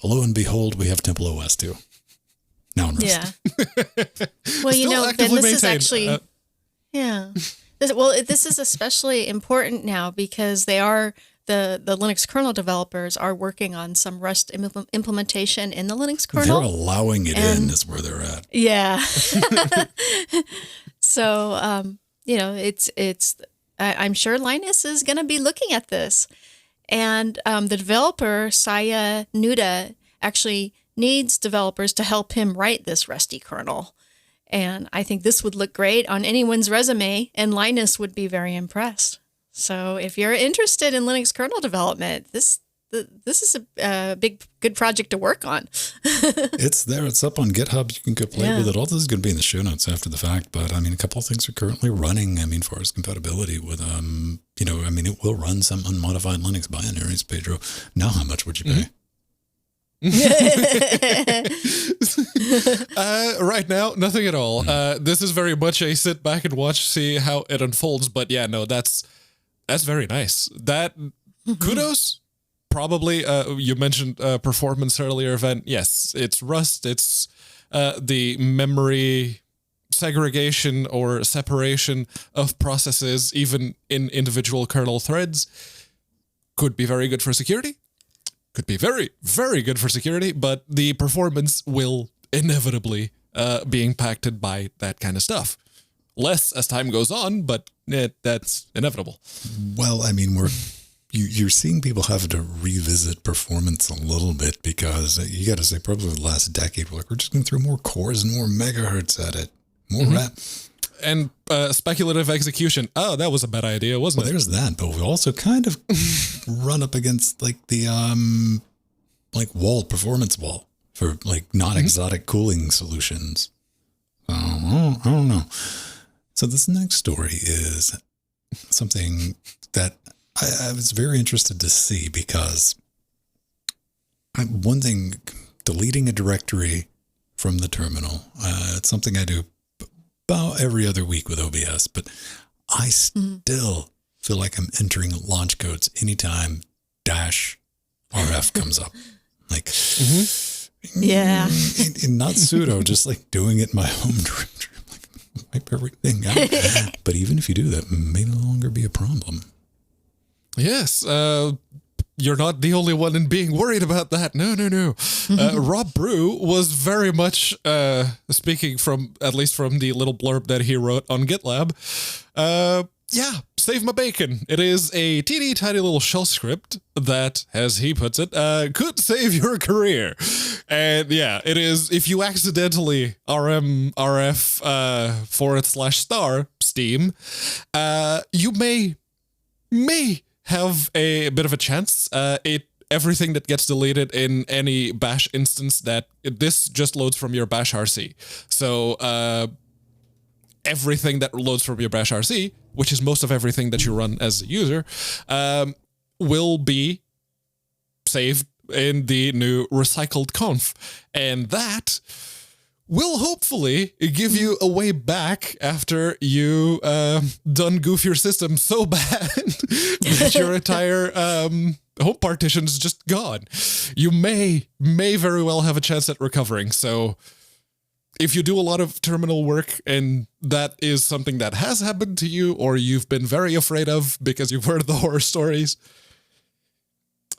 lo and behold, we have Temple OS too. Now in Rust. Yeah. Well, Ben, this is actually, This is especially important now because they are the Linux kernel developers are working on some Rust implementation in the Linux kernel. They're allowing it in is where they're at. Yeah. So, I'm sure Linus is going to be looking at this. And the developer, Saya Nuda, actually needs developers to help him write this Rusty kernel. And I think this would look great on anyone's resume, and Linus would be very impressed. So if you're interested in Linux kernel development, this is a good project to work on. It's there. It's up on GitHub. You can go play with it. All this is going to be in the show notes after the fact. But I mean, a couple of things are currently running. I mean, as far as compatibility with, it will run some unmodified Linux binaries, Pedro. Now, how much would you pay? Right now, nothing at all. This is very much a sit back and watch, see how it unfolds. But yeah, no, that's very nice. That kudos. Probably, you mentioned performance earlier, Event. Yes, it's Rust. It's the memory / segregation or separation of processes, even in individual kernel threads, could be very good for security. Could be very, very good for security, but the performance will inevitably be impacted by that kind of stuff. Less as time goes on, but that's inevitable. Well, I mean, you're seeing people have to revisit performance a little bit because you got to say probably the last decade, we're just going to throw more cores and more megahertz at it. More RAM. And speculative execution. Oh, that was a bad idea, wasn't it? There's that, but we also kind of run up against like the performance wall for like non-exotic cooling solutions. I don't know. So this next story is something that I was very interested to see because one thing, deleting a directory from the terminal, it's something I do about every other week with OBS, but I still feel like I'm entering launch codes anytime -RF comes up. Like, yeah, and not sudo, just like doing it in my home directory. Like, wipe everything out. But even if you do that, it may no longer be a problem. Yes, you're not the only one in being worried about that. No. Rob Brew was very much, speaking from, at least from the little blurb that he wrote on GitLab, save my bacon. It is a teeny tiny little shell script that, as he puts it, could save your career. And yeah, it is, if you accidentally rmrf /* Steam, you may have a bit of a chance. Everything that gets deleted in any bash instance this just loads from your bash RC. So everything that loads from your bash RC, which is most of everything that you run as a user, will be saved in the new recycled conf. And that will hopefully give you a way back after you done goof your system so bad that your entire home partition's just gone. You may very well have a chance at recovering. So if you do a lot of terminal work and that is something that has happened to you or you've been very afraid of because you've heard the horror stories,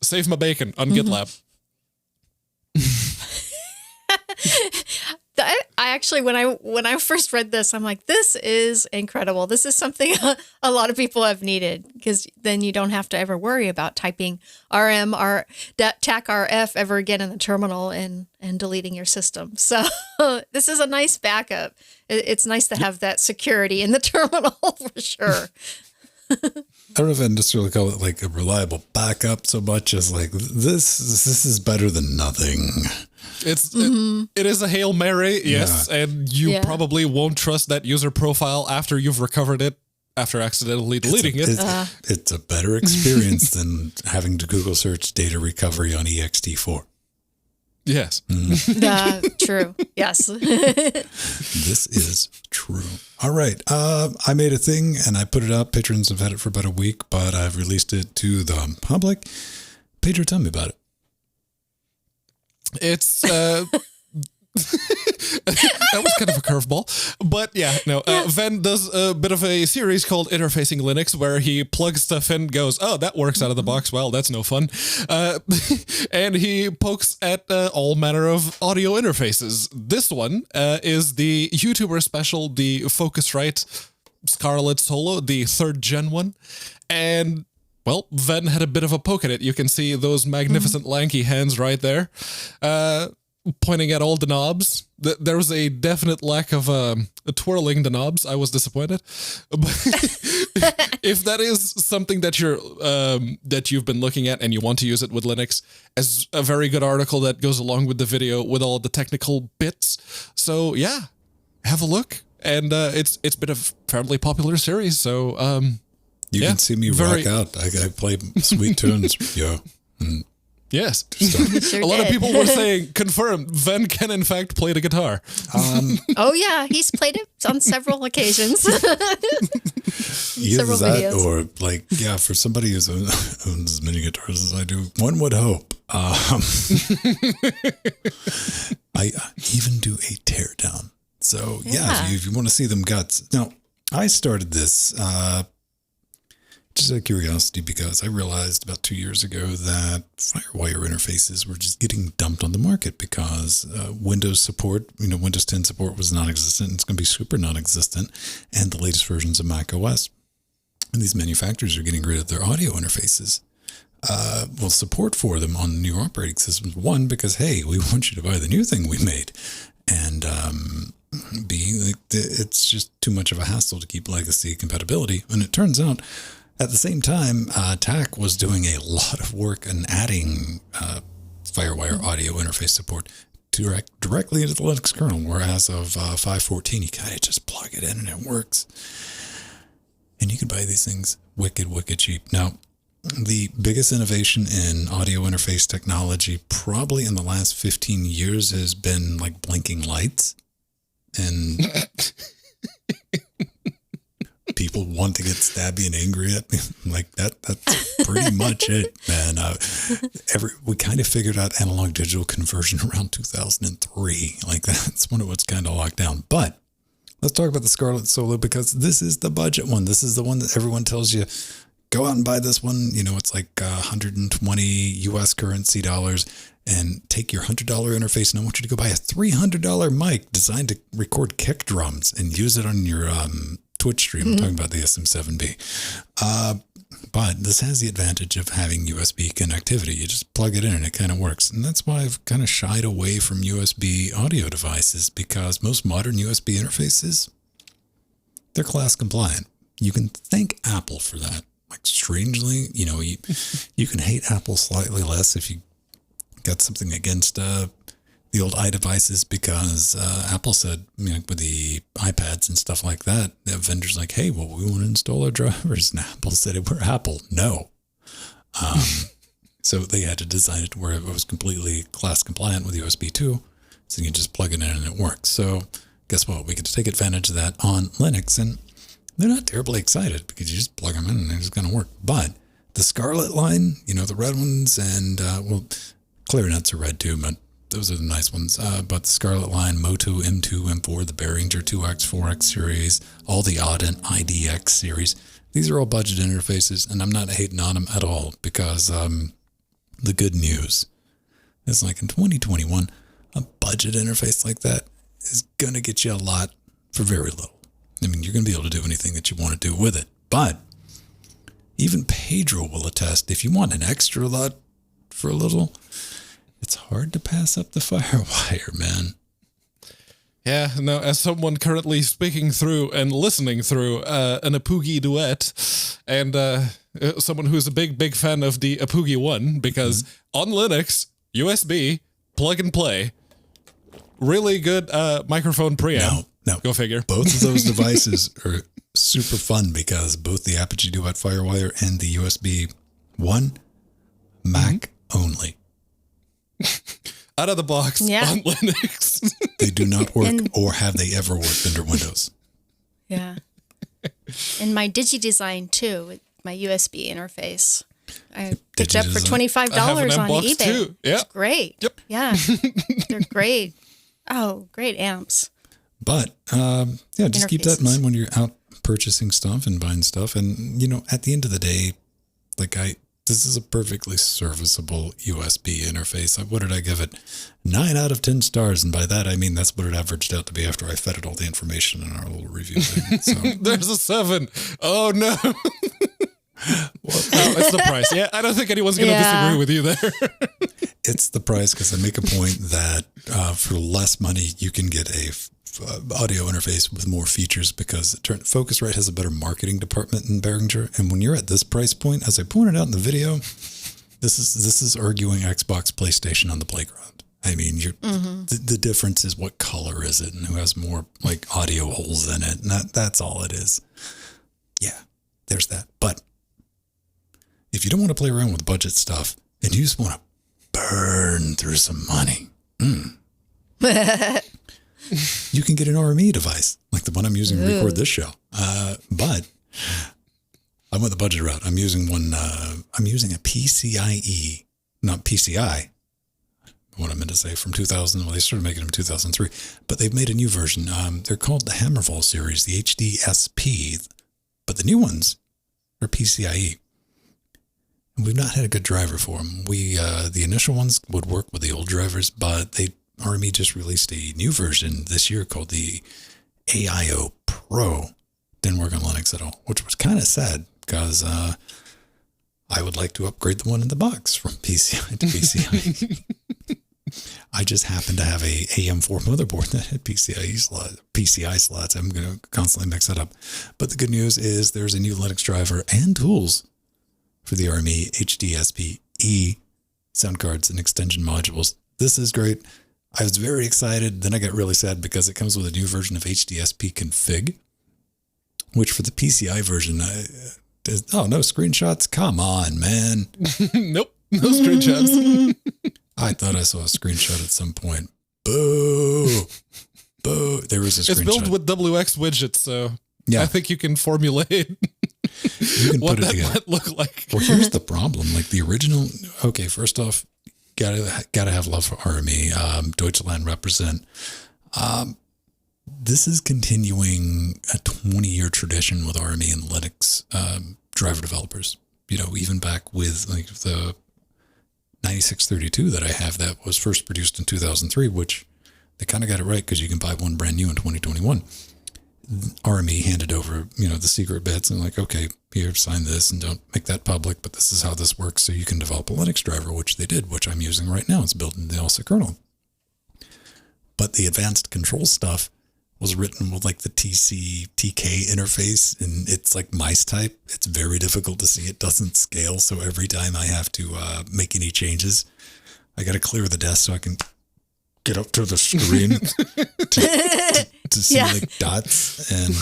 save my bacon on GitLab. I actually, when I first read this, I'm like, this is incredible. This is something a lot of people have needed, because then you don't have to ever worry about typing rm or TAC-RF ever again in the terminal and deleting your system. So this is a nice backup. It's nice to have that security in the terminal for sure. I don't know if I necessarily call it like a reliable backup so much as like this is better than nothing. It is a Hail Mary, yes, and you probably won't trust that user profile after you've recovered it after accidentally deleting it. It's a better experience than having to Google search data recovery on ext4. Yes. True. Yes. This is true. All right. I made a thing and I put it up. Patrons have had it for about a week, but I've released it to the public. Pedro, tell me about it. It's that was kind of a curveball, but yeah, no. Ven does a bit of a series called Interfacing Linux, where he plugs stuff in, goes, "Oh, that works out of the box. Well, that's no fun," and he pokes at all manner of audio interfaces. This one is the YouTuber special, the Focusrite Scarlett Solo, the 3rd gen one, and well, Ven had a bit of a poke at it. You can see those magnificent lanky hands right there, pointing at all the knobs. There was a definite lack of twirling the knobs. I was disappointed. But if that is something that you've been looking at and you want to use it with Linux, as a very good article that goes along with the video with all the technical bits. So yeah, have a look. And it's been a fairly popular series. So you can see me rock out. I play sweet tunes. Yeah. Yes. Sure a lot did. of people were saying, confirm, Ven can in fact play the guitar. Oh yeah, he's played it on several occasions. Either Several that videos. or like, yeah, for somebody who owns as many guitars as I do, one would hope. I even do a teardown So yeah, if you want to see them guts. Now, I started this just out of curiosity because I realized about 2 years ago that FireWire interfaces were just getting dumped on the market because Windows support, Windows 10 support was non-existent. It's going to be super non-existent, and the latest versions of Mac OS. And these manufacturers are getting rid of their audio interfaces. Well, support for them on the new operating systems. One, because, hey, we want you to buy the new thing we made. And B, it's just too much of a hassle to keep legacy compatibility. And it turns out, at the same time, TAC was doing a lot of work in adding FireWire audio interface support directly into the Linux kernel, whereas of 5.14, you kind of just plug it in and it works. And you can buy these things wicked, wicked cheap. Now, the biggest innovation in audio interface technology probably in the last 15 years has been like blinking lights. And people want to get stabby and angry at me. Like that's pretty much it, man. We kind of figured out analog digital conversion around 2003. Like that's when it was kind of locked down. But let's talk about the Scarlett Solo because this is the budget one. This is the one that everyone tells you, go out and buy this one. It's like 120 US currency dollars and take your $100 interface. And I want you to go buy a $300 mic designed to record kick drums and use it on your Twitch stream. I'm talking about the SM7B. But this has the advantage of having USB connectivity. You just plug it in and it kind of works. And that's why I've kind of shied away from USB audio devices because most modern USB interfaces, they're class compliant. You can thank Apple for that. Like strangely, you can hate Apple slightly less if you got something against the old iDevices because Apple said, with the iPads and stuff like that, the vendors like, hey, well, we want to install our drivers. And Apple said, we're Apple. No. So they had to design it where it was completely class compliant with USB 2. So you can just plug it in and it works. So guess what? We get to take advantage of that on Linux. And they're not terribly excited because you just plug them in and they're just going to work. But the Scarlett line, the red ones and, clarinets are red too, but those are the nice ones. But the Scarlett line, Moto, M2, M4, the Behringer 2X, 4X series, all the Audent IDX series, these are all budget interfaces, and I'm not hating on them at all because the good news is like in 2021, a budget interface like that is going to get you a lot for very little. I mean, you're going to be able to do anything that you want to do with it. But even Pedro will attest, if you want an extra lot for a little, it's hard to pass up the FireWire, man. Yeah, no, as someone currently speaking through and listening through an Apoogie duet, and someone who's a big fan of the Apoogie one, because on Linux, USB, plug and play, really good microphone preamp. No, go figure. Both of those devices are super fun because both the Apogee Duet FireWire and the USB 1, Mac only. Out of the box on Linux. They do not work, or have they ever worked under Windows? Yeah. And my DigiDesign too, with my USB interface. I picked up for $25 on eBay. Too. Yeah. It's great. Yep. Yeah. They're great. Oh, great amps. But just keep that in mind when you're out purchasing stuff and buying stuff. And, at the end of the day, this is a perfectly serviceable USB interface. What did I give it? 9 out of 10 stars. And by that, I mean, that's what it averaged out to be after I fed it all the information in our little review thing. So. There's a 7. Oh, no. No, it's the price. Yeah, I don't think anyone's going to disagree with you there. It's the price because I make a point that for less money, you can get a audio interface with more features because Focusrite has a better marketing department in Behringer. And when you're at this price point, as I pointed out in the video, this is arguing Xbox, PlayStation on the playground. I mean, the difference is what color is it and who has more like audio holes in it. And that's all it is. Yeah, there's that. But if you don't want to play around with budget stuff and you just want to burn through some money, you can get an RME device like the one I'm using to record this show. But I went the budget route. I'm using one. I'm using a PCIe, not PCI, what I meant to say, from 2000. Well, they started making them in 2003, but they've made a new version. They're called the Hammerfall series, the HDSP, but the new ones are PCIe. And we've not had a good driver for them. The initial ones would work with the old drivers, but Army just released a new version this year called the AIO Pro. Didn't work on Linux at all, which was kind of sad because I would like to upgrade the one in the box from PCI to PCIe. I just happen to have a AM4 motherboard that had PCI slots. I'm going to constantly mix that up. But the good news is there's a new Linux driver and tools for the Army HDSP-E sound cards and extension modules. This is great. I was very excited. Then I got really sad because it comes with a new version of HDSP config, which for the PCI version, no screenshots. Come on, man. Nope, no screenshots. I thought I saw a screenshot at some point. Boo. Boo. There was a screenshot. It's built with WX widgets, so yeah. I think you can formulate you can what put it that together. might look like. Well, here's the problem. Like the original, okay, first off, gotta have love for Army. Deutschland represent. This is continuing a 20-year tradition with Army and Linux driver developers. You know, even back with like the 9632 that I have that was first produced in 2003, which they kind of got it right because you can buy one brand new in 2021. Army handed over, the secret bits and like, okay, here, sign this and don't make that public, but this is how this works so you can develop a Linux driver, which they did, which I'm using right now. It's built into the ALSA kernel. But the advanced control stuff was written with like the TC-TK interface, and it's like mice type. It's very difficult to see. It doesn't scale, so every time I have to make any changes, I got to clear the desk so I can get up to the screen to see like dots. And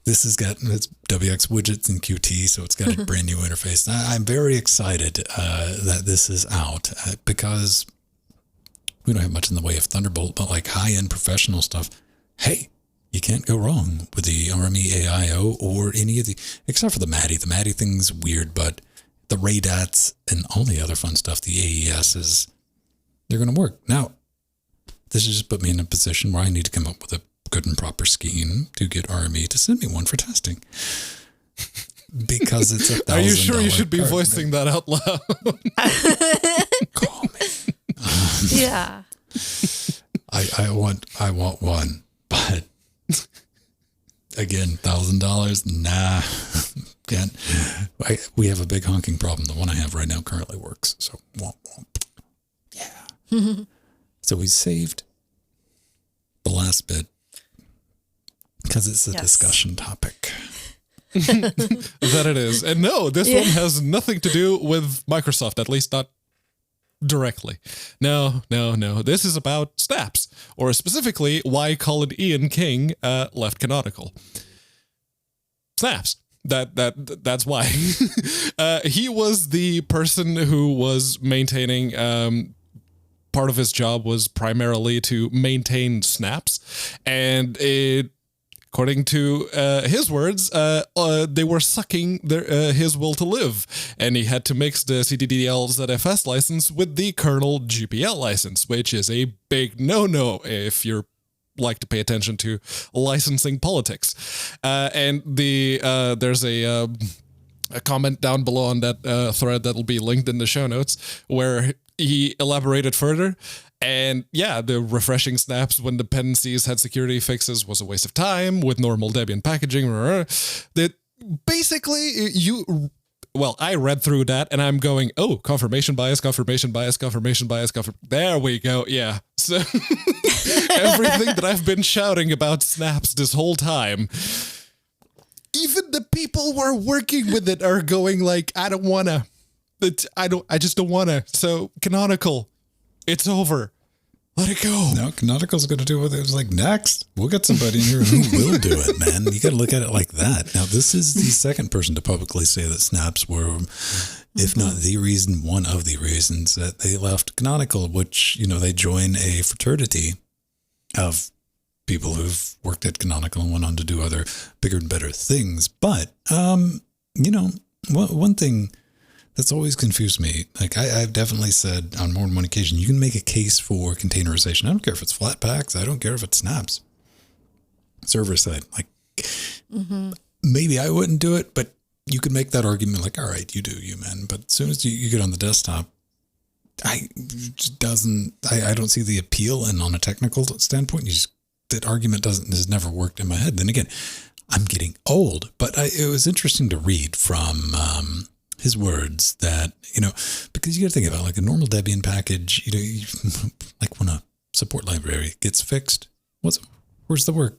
this has got it's WX widgets and Qt, so it's got a brand new interface. I'm very excited that this is out because we don't have much in the way of Thunderbolt, but like high-end professional stuff, hey, you can't go wrong with the Army AIO or any of the, except for the MADI. The MADI thing's weird, but the RADATs and all the other fun stuff, the AESs, they're going to work. Now, this has just put me in a position where I need to come up with a good and proper scheme to get Army to send me one for testing. Because it's $1,000. Are you sure you should be voicing that out loud? Call me. Yeah. I want one, but again, $1,000. Nah, can't. We have a big honking problem. The one I have right now currently works. So, womp womp. Yeah. So we saved the last bit because it's a discussion topic. That it is. And no, this one has nothing to do with Microsoft, at least not directly. No. This is about snaps, or specifically why Colin Ian King left Canonical. Snaps. That's why. He was the person who was maintaining. Part of his job was primarily to maintain snaps, and according to his words, they were sucking his will to live, and he had to mix the CDDL ZFS license with the kernel GPL license, which is a big no-no if you're like to pay attention to licensing politics. And there's a comment down below on that thread that'll be linked in the show notes where he elaborated further. And yeah, the refreshing snaps when dependencies had security fixes was a waste of time with normal Debian packaging. That basically I read through that and I'm going, oh, confirmation bias. There we go. Yeah. So everything that I've been shouting about snaps this whole time, even the people who are working with it are going like, I just don't wanna. So Canonical, it's over. Let it go. No, Canonical's going to do what it was like next. We'll get somebody in here who will do it, man. You got to look at it like that. Now, this is the second person to publicly say that snaps were, if not the reason, one of the reasons that they left Canonical, which, they join a fraternity of people who've worked at Canonical and went on to do other bigger and better things. But, one thing That's always confused me. Like I've definitely said on more than one occasion, you can make a case for containerization. I don't care if it's flat packs. I don't care if it snaps. Server side, like maybe I wouldn't do it, but you could make that argument like, all right, you do, you man. But as soon as you get on the desktop, I don't see the appeal. And on a technical standpoint, that argument has never worked in my head. Then again, I'm getting old, but it was interesting to read from his words that, because you got to think about like a normal Debian package, like when a support library gets fixed, where's the work?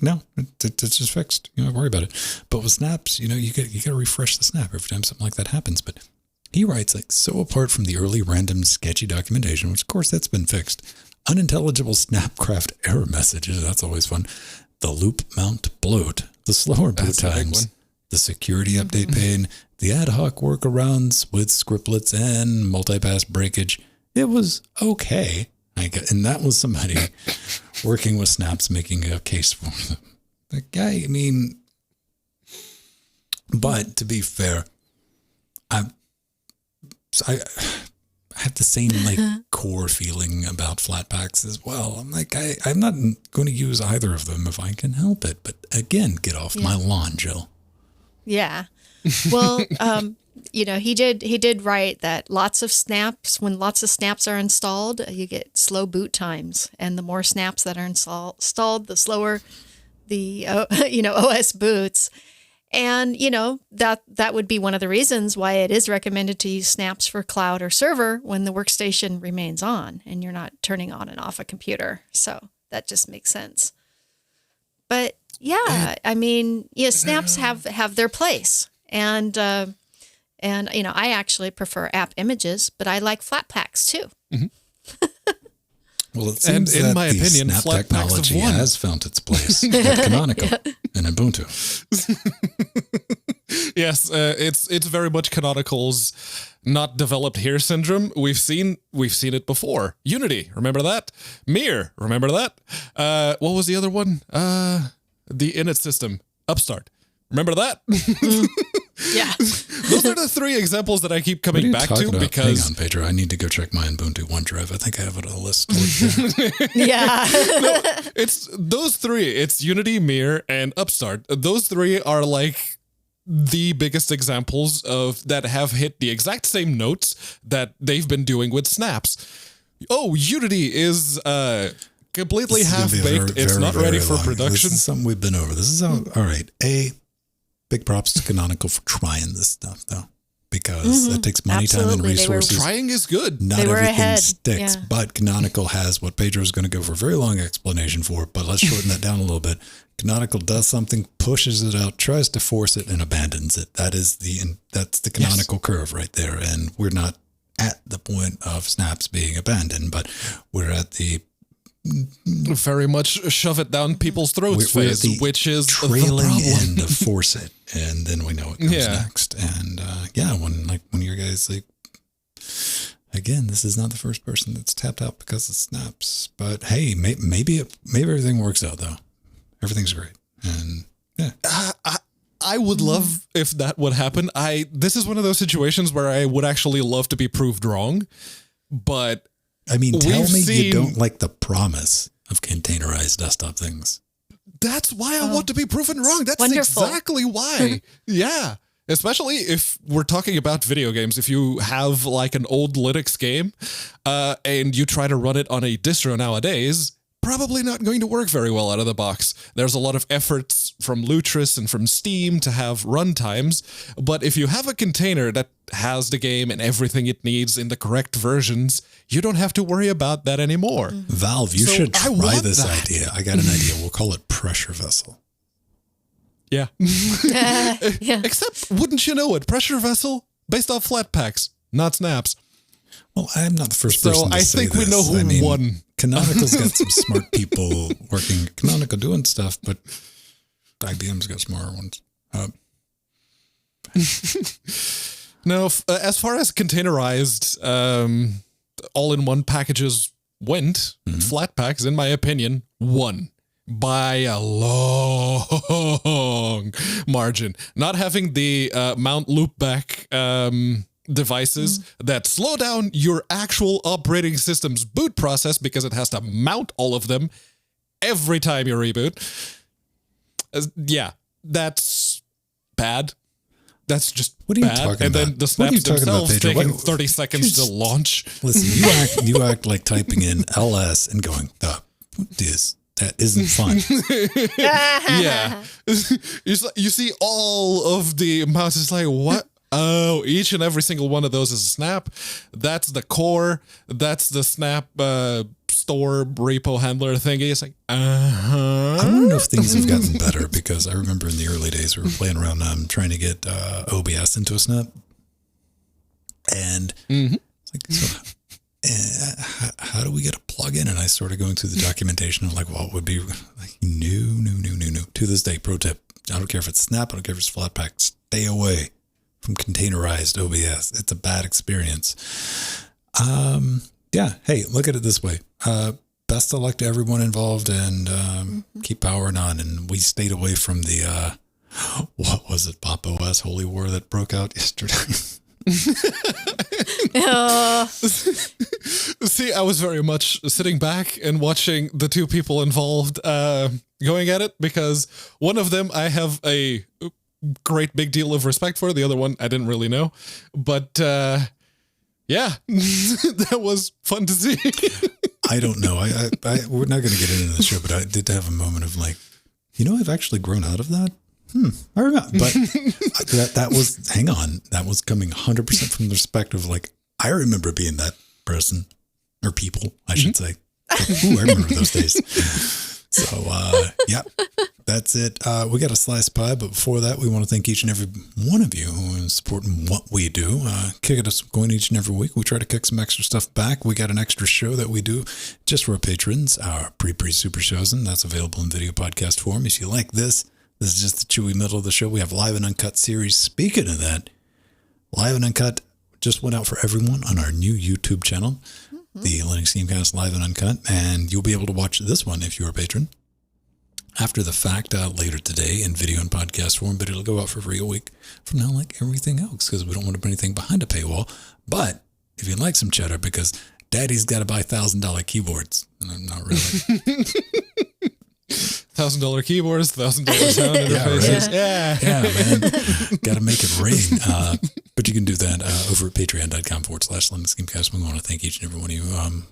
No, it's just fixed. You don't worry about it. But with snaps, you got to refresh the snap every time something like that happens. But he writes like, so apart from the early random sketchy documentation, which of course that's been fixed, unintelligible snapcraft error messages, that's always fun, the loop mount bloat, the slower boot times, the security update pane, the ad hoc workarounds with scriptlets and multipass breakage, it was okay. And that was somebody working with snaps, making a case for them. The guy, but to be fair, I have the same like core feeling about flat packs as well. I'm like, I'm not going to use either of them if I can help it. But again, get off my lawn, Jill. Yeah. Well, he did write that when lots of snaps are installed, you get slow boot times, and the more snaps that are installed, the slower the OS boots. And that would be one of the reasons why it is recommended to use snaps for cloud or server when the workstation remains on and you're not turning on and off a computer. So that just makes sense. But yeah, snaps have their place. And I actually prefer app images, but I like flat packs too. Mm-hmm. Well, it seems in that my the opinion, snap flat packs technology have won. has found its place at Canonical and Ubuntu. Yes, it's very much Canonical's not developed here syndrome. We've seen it before. Unity, remember that? Mir, remember that? What was the other one? The init system, Upstart. Remember that? Yeah. Those are the three examples that I keep coming back to about? because... Hang on, Pedro. I need to go check my Ubuntu OneDrive. I think I have it on a list stored there. Yeah. No, it's those three. It's Unity, Mir, and Upstart. Those three are like the biggest examples of that have hit the exact same notes that they've been doing with snaps. Oh, Unity is completely half-baked. It's not ready for production. This is something we've been over. This is all right. Big props to Canonical for trying this stuff, though, because that takes money, time, and resources. Trying is good. Not everything ahead. sticks, but Canonical has what Pedro's going to go for a very long explanation for, but let's shorten that down a little bit. Canonical does something, pushes it out, tries to force it, and abandons it. That's the Canonical curve right there, and we're not at the point of snaps being abandoned, but we're at the very much shove it down people's throats phase, which is trailing the problem. end of force it, and then we know what comes next. And when your guys like, again, this is not the first person that's tapped out because of snaps, but hey, maybe everything works out though. Everything's great, and yeah. I would love if that would happen. This is one of those situations where I would actually love to be proved wrong, but. Tell me you don't like the promise of containerized desktop things. That's why I want to be proven wrong. That's wonderful. Exactly why. Yeah. Especially if we're talking about video games. If you have like an old Linux game and you try to run it on a distro nowadays, probably not going to work very well out of the box. There's a lot of efforts from Lutris and from Steam to have runtimes, but if you have a container that has the game and everything it needs in the correct versions, you don't have to worry about that anymore. Valve, you should try this idea. I got an idea. We'll call it Pressure Vessel. Yeah. Yeah. Except, wouldn't you know it, Pressure Vessel, based off flat packs, not snaps. Well, I'm not the first person to say this. So I think we know who won. Canonical's got some smart people working Canonical doing stuff, but IBM's got smarter ones. No, as far as containerized all-in-one packages went, flat packs, in my opinion, won. by a long margin. Not having the mount loopback devices that slow down your actual operating system's boot process because it has to mount all of them every time you reboot. Yeah, that's bad. That's just What are you bad. talking and about? then the What are you snaps talking about, themselves Pedro? taking What- 30 seconds to launch. Listen, you act like typing in LS and going, that isn't fun. Yeah. You see all of the mounts. It's like, what? Oh, each and every single one of those is a snap. That's the core. That's the snap store repo handler thingy. It's like, I want to know if things have gotten better, because I remember in the early days we were playing around trying to get OBS into a snap. And it's like, so, how do we get a plug-in? And I started going through the documentation of like, what would be like, no. To this day, pro tip, I don't care if it's snap, I don't care if it's Flatpak, stay away from containerized OBS. It's a bad experience. Yeah. Hey, look at it this way. Best of luck to everyone involved, and keep powering on. And we stayed away from the, what was it, Pop OS Holy War that broke out yesterday? See, I was very much sitting back and watching the two people involved going at it, because one of them I have a great big deal of respect for. The other one I didn't really know. But yeah, that was fun to see. I don't know. We're not going to get into the show, but I did have a moment of like, I've actually grown out of that. I remember, but that was, hang on, that was coming 100% from the perspective of like, I remember being that person, or people, I should say. Ooh, I remember those days. So, yeah, that's it. We got a slice of pie, but before that, we want to thank each and every one of you who is supporting what we do. Kicking us going each and every week. We try to kick some extra stuff back. We got an extra show that we do just for our patrons, our pre-super shows, and that's available in video podcast form. If you like this is just the chewy middle of the show. We have Live and Uncut series. Speaking of that, Live and Uncut just went out for everyone on our new YouTube channel, the Linux Gamecast Live and Uncut, and you'll be able to watch this one if you're a patron after the fact later today in video and podcast form, but it'll go out for free a week from now, like everything else, because we don't want to put anything behind a paywall. But if you'd like some cheddar, because Daddy's got to buy $1,000 keyboards, and I'm not really. $1,000 keyboards, $1,000 sound interfaces. Yeah, man. Got to make it rain. But you can do that over at patreon.com/Linux Gamecast. We want to thank each and every one of you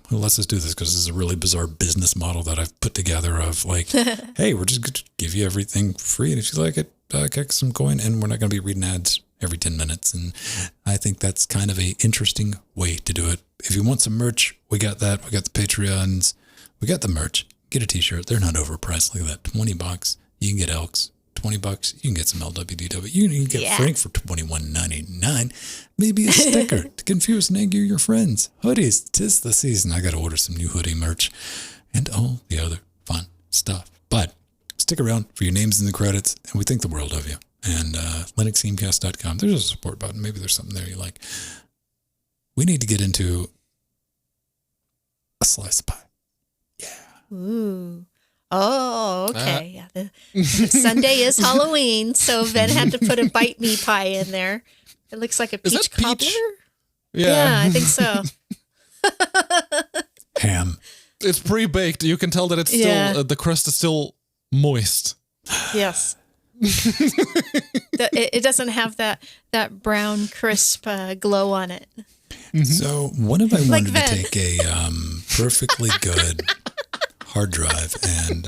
who lets us do this, because this is a really bizarre business model that I've put together of like, hey, we're just going to give you everything free. And if you like it, kick some coin, and we're not going to be reading ads every 10 minutes. And I think that's kind of a interesting way to do it. If you want some merch, we got that. We got the Patreons. We got the merch. Get a t-shirt. They're not overpriced. Look at that. $20. You can get Elks. $20. You can get some LWDW. You can get Frank for $21.99. Maybe a sticker to confuse and anger your friends. Hoodies. 'Tis the season. I got to order some new hoodie merch and all the other fun stuff. But stick around for your names in the credits, and we think the world of you. And linuxgamecast.com. There's a support button. Maybe there's something there you like. We need to get into a slice of pie. Ooh. Oh, okay. Yeah. Sunday is Halloween, so Ben had to put a bite me pie in there. It looks like a peach cobbler. Yeah, I think so. Ham. It's pre-baked. You can tell that it's still the crust is still moist. Yes. It doesn't have that brown crisp glow on it. So what if I wanted Ben. to take a perfectly good hard drive and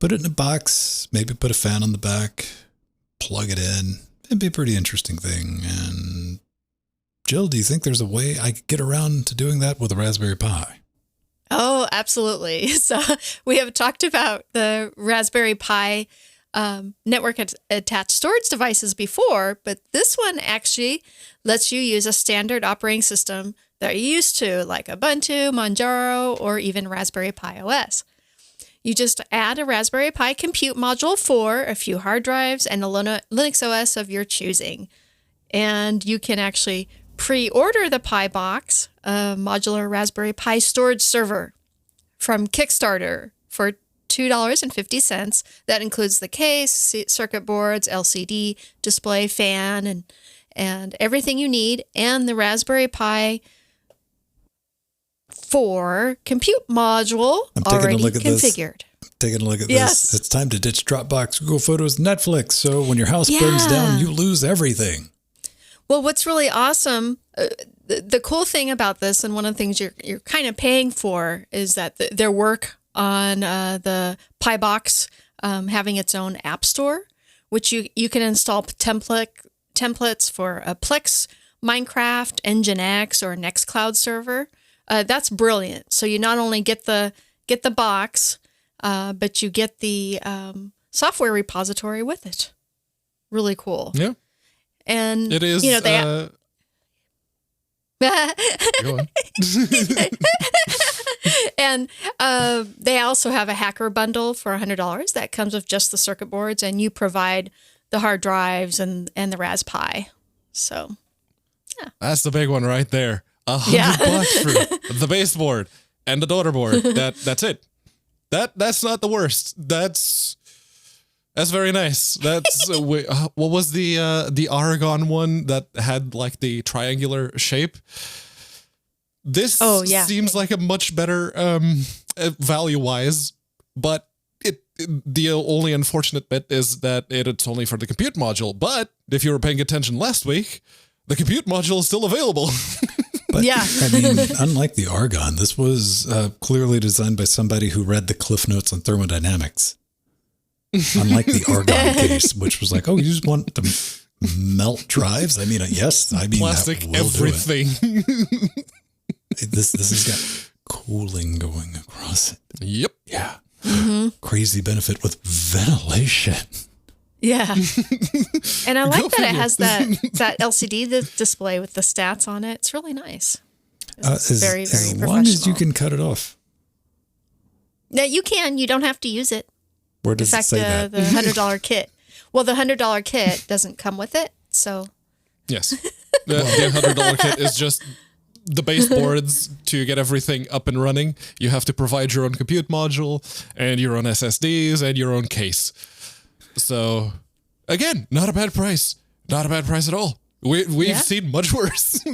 put it in a box, maybe put a fan on the back, plug it in? It'd be a pretty interesting thing. And Jill, do you think there's a way I could get around to doing that with a Raspberry Pi? Oh, absolutely. So we have talked about the Raspberry Pi network attached storage devices before, but this one actually lets you use a standard operating system that you're used to, like Ubuntu, Manjaro, or even Raspberry Pi OS. You just add a Raspberry Pi compute module for a few hard drives and a Linux OS of your choosing. And you can actually pre-order the Pi box, a modular Raspberry Pi storage server, from Kickstarter for $2.50. That includes the case, circuit boards, LCD display, fan, and everything you need, and the Raspberry Pi 4 compute module already configured. Taking a look at Yes. this. It's time to ditch Dropbox, Google Photos, Netflix. So when your house burns down, you lose everything. Well, what's really awesome, the cool thing about this, and one of the things you're kind of paying for, is that their work on the Pi Box having its own app store, which you can install templates for a Plex, Minecraft, Nginx, or Nextcloud server. That's brilliant. So you not only get the box, but you get the software repository with it. Really cool. Yeah. And It is. they Go on. and they also have a hacker bundle for $100 that comes with just the circuit boards, and you provide the hard drives and the Raspberry Pi. So That's the big one right there. $100 for the baseboard and the daughterboard. That's it. That's not the worst. That's very nice. That's what was the Aragon one that had like the triangular shape? This seems like a much better value wise, but the only unfortunate bit is that it's only for the compute module. But if you were paying attention last week, the compute module is still available. But I mean, unlike the Argon, this was clearly designed by somebody who read the cliff notes on thermodynamics. Unlike the Argon case, which was like, oh, you just want to melt drives? I mean, yes. I mean, plastic that will everything. Do it. This has got cooling going across it. Yep. Yeah. Crazy benefit with ventilation. Yeah. And I like Go that it figure. has that LCD display with the stats on it. It's really nice. It's very, very as professional. long as you can cut it off. No, you can. You don't have to use it. Where does In it fact, say that? the $100 kit. Well, the $100 kit doesn't come with it. So Yes. The $100 kit is just the baseboards to get everything up and running. You have to provide your own compute module and your own SSDs and your own case. So, again, not a bad price. Not a bad price at all. We've seen much worse.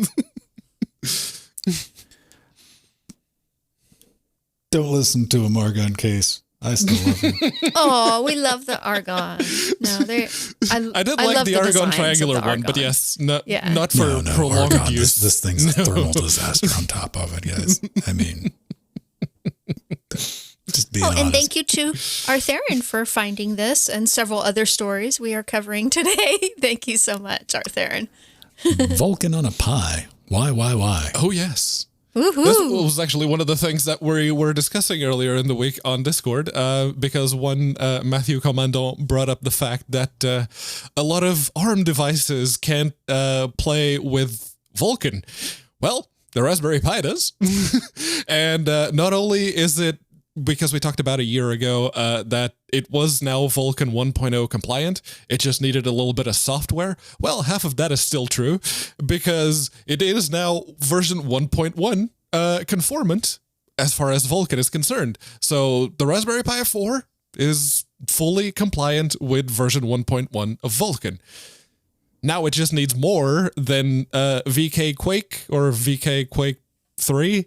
Don't listen to a Margon case. I still love him. oh, we love the Argon. No, I did like love the designs Argon of triangular the one, but Argon. yes, not Yeah. for prolonged Argon, use. This thing's a thermal disaster on top of it, guys. I mean, just being honest. And thank you to Arthurian for finding this and several other stories we are covering today. Thank you so much, Arthurian. Vulcan on a pie. Why? Oh, yes. Woohoo. This was actually one of the things that we were discussing earlier in the week on Discord, because one Matthew Commandant brought up the fact that a lot of ARM devices can't play with Vulkan. Well, the Raspberry Pi does. And not only is it, because we talked about a year ago that it was now Vulkan 1.0 compliant, it just needed a little bit of software. Well, half of that is still true, because it is now version 1.1 conformant as far as Vulkan is concerned. So the Raspberry Pi 4 is fully compliant with version 1.1 of Vulkan. Now it just needs more than VK Quake or VK Quake 3.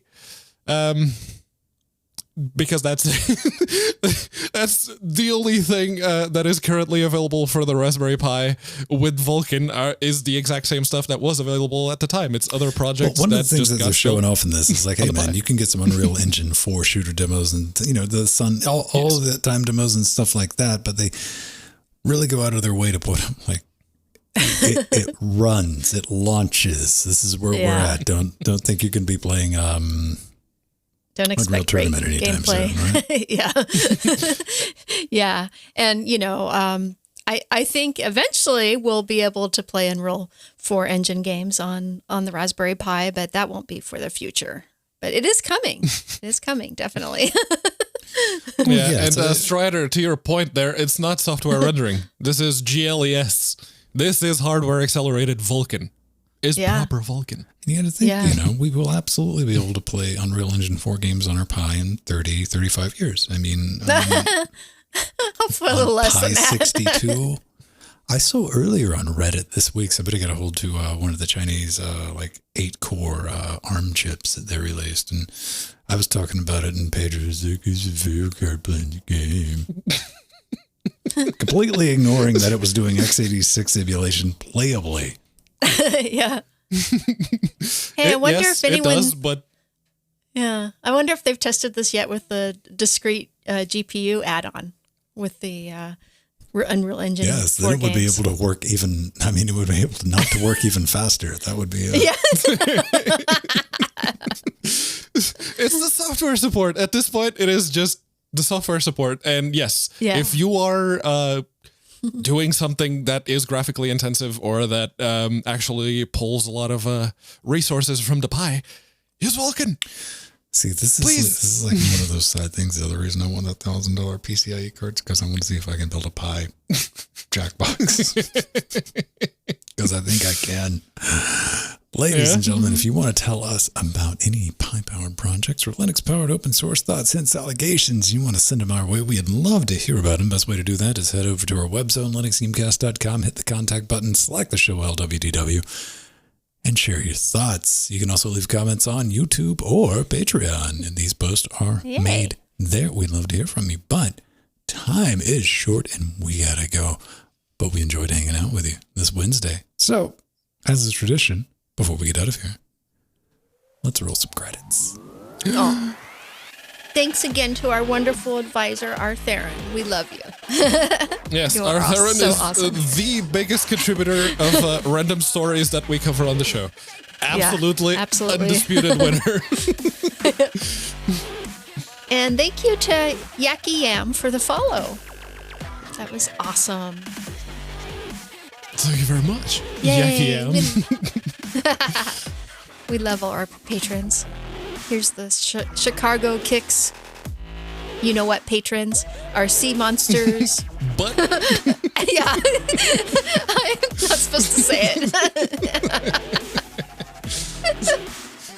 Because that's the only thing that is currently available for the Raspberry Pi with Vulkan is the exact same stuff that was available at the time. It's other projects. One of that the things just that got they're showing built. off in this is like, hey man, you can get some Unreal Engine 4 shooter demos and the Sun, all of the time demos and stuff like that. But they really go out of their way to put them like it runs, it launches. This is where we're at. Don't think you can be playing. Don't expect great gameplay. Soon, right? Yeah. And, I think eventually we'll be able to play Unreal 4 engine games on the Raspberry Pi, but that won't be for the future. But it is coming. It is coming, definitely. Yeah, and Strider, to your point there, it's not software rendering. This is GLES. This is hardware accelerated Vulkan. is Yeah. proper Vulkan. And you got to think, Yeah. you know, we will absolutely be able to play Unreal Engine 4 games on our Pi in 30, 35 years. I mean, Hopefully a little less Pi than that. 62. I saw earlier on Reddit this week, somebody got a hold to one of the Chinese, 8-core ARM chips that they released. And I was talking about it, and Pedro was like, it's a video card playing the game. Completely ignoring that it was doing x86 simulation playably. Yeah. Hey, I wonder if anyone. It does, but Yeah, I wonder if they've tested this yet with the discrete GPU add-on with the Unreal Engine. Yes, 4 then it would be games. able to work even, I mean, it would be able to not to work even faster. That would be Yeah. it's the software support. At this point, it is just the software support. And yes, Yeah. if you are doing something that is graphically intensive or that actually pulls a lot of resources from the Pi, use Vulkan. See, this Please. is like one of those sad things. The other reason I want that $1,000 PCIe card is because I want to see if I can build a Pi Jackbox. Because I think I can. Ladies Yeah. and gentlemen, if you want to tell us about any Pi-powered projects or Linux-powered open source thoughts, hints, allegations, you want to send them our way, we'd love to hear about them. Best way to do that is head over to our webzone, linuxgamecast.com, hit the contact button, select the show LWDW, and share your thoughts. You can also leave comments on YouTube or Patreon, and these posts are Yay. made there. We'd love to hear from you, but time is short and we gotta go. But we enjoyed hanging out with you this Wednesday. So, as is tradition, before we get out of here, let's roll some credits. Oh. Thanks again to our wonderful advisor, Artheron. We love you. Yes, You are Artheron so is awesome. the biggest contributor of random stories that we cover on the show. Absolutely, absolutely. undisputed winner. And thank you to Yaki Yam for the follow. That was awesome. Thank you very much. Yay. Yaki Yam. We love all our patrons. Here's the Chicago Kicks. You know what, patrons? Our sea monsters. But Yeah. I'm not supposed to say it.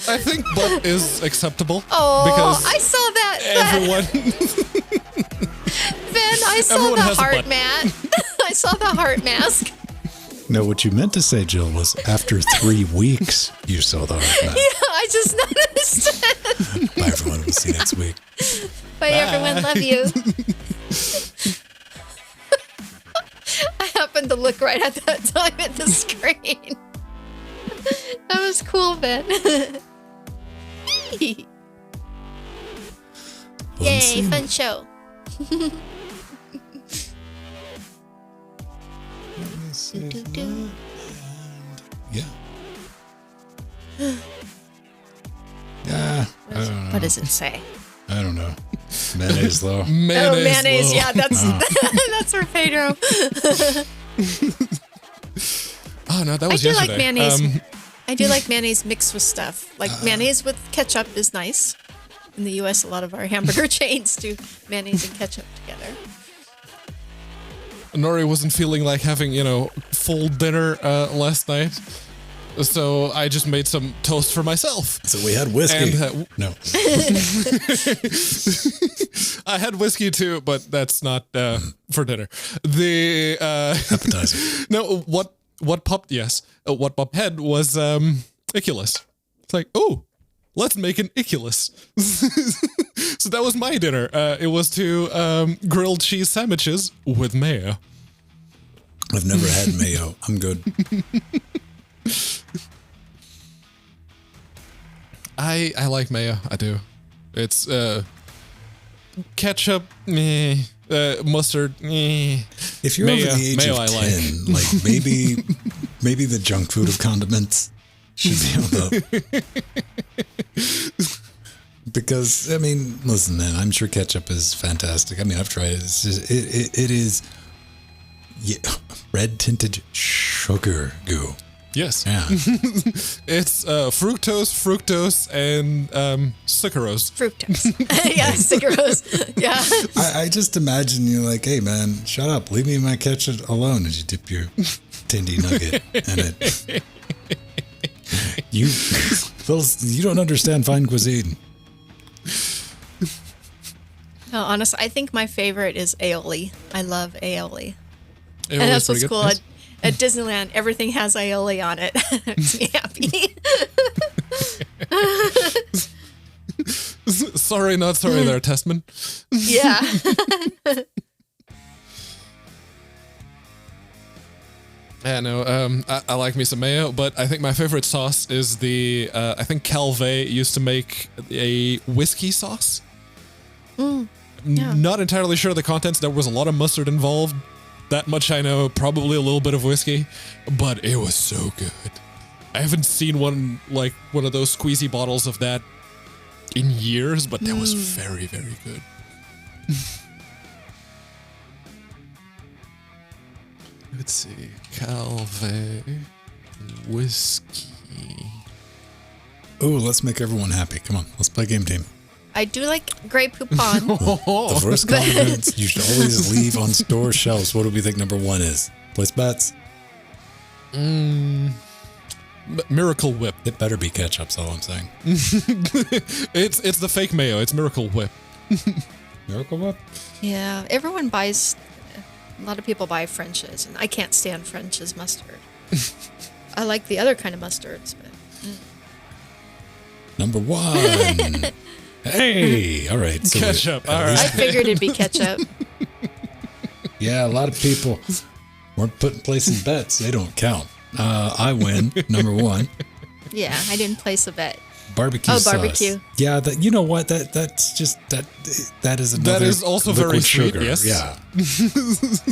I think but is acceptable. Oh, because I saw that. everyone Ben, I saw everyone the has a heart butt. mat. I saw the heart mask. No, what you meant to say, Jill, was after 3 weeks, you saw the heart map. Yeah, I just not understood. Bye, everyone. We'll see you next week. Bye, everyone. Love you. I happened to look right at that time at the screen. That was cool, Ben. Yay, fun show. Do-do-do. Yeah. Yeah. I don't know. What does it say? I don't know. Mayonnaise, though. mayonnaise. Oh, mayonnaise. low. Yeah, that's that's for Pedro. Oh no, that I was do yesterday. like mayonnaise. I do like mayonnaise mixed with stuff. Like mayonnaise with ketchup is nice. In the U.S., a lot of our hamburger chains do mayonnaise and ketchup together. Nori wasn't feeling like having, full dinner last night. So I just made some toast for myself. So we had whiskey. And, No. I had whiskey too, but that's not for dinner. The Appetizer. no, what popped? Yes, what popped head was Iculus. It's like, oh, let's make an Iculus. So that was my dinner. It was two grilled cheese sandwiches with mayo. I've never had mayo. I'm good. I like mayo. I do. It's ketchup, meh, mustard, meh. If you're Mayo- over the age mayo of I 10, like. maybe the junk food of condiments should be able to. Because, I mean, listen, man, I'm sure ketchup is fantastic. I mean, I've tried it. It's just, it is red tinted sugar goo. Yes. Yeah. It's fructose, and sucrose. Fructose. Yeah, sucrose. Yeah. I just imagine you're like, hey, man, shut up. Leave me my ketchup alone as you dip your Tindy nugget in it. You don't understand fine cuisine. No, honestly, I think my favorite is aioli. I love aioli. It And was that's what's pretty cool. good. At Disneyland, everything has aioli on it. Makes me happy. Sorry, not sorry there, Testman. Yeah. Yeah, no, I like me some mayo, but I think my favorite sauce is the, I think Calvé used to make a whiskey sauce. Yeah. Not entirely sure of the contents. There was a lot of mustard involved. That much I know, probably a little bit of whiskey, but it was so good. I haven't seen one of those squeezy bottles of that in years, but that was very, very good. Let's see. Calvé whiskey. Ooh, let's make everyone happy. Come on, let's play game team. I do like Grey Poupon. The first condiments you should always leave on store shelves. What do we think number one is? Place bets. Miracle Whip. It better be ketchup, that's all I'm saying. It's the fake mayo. It's Miracle Whip. Miracle Whip? Yeah, everyone buys. A lot of people buy French's, and I can't stand French's mustard. I like the other kind of mustards, but. Number one. Hey, all right. So Ketchup. All I right. figured it'd be ketchup. Yeah, a lot of people weren't placing bets. They don't count. I win. Number one. Yeah, I didn't place a bet. Barbecue sauce. Barbecue. Yeah, you know what? That's just that is another. That is also liquid very sweet, sugar. yes.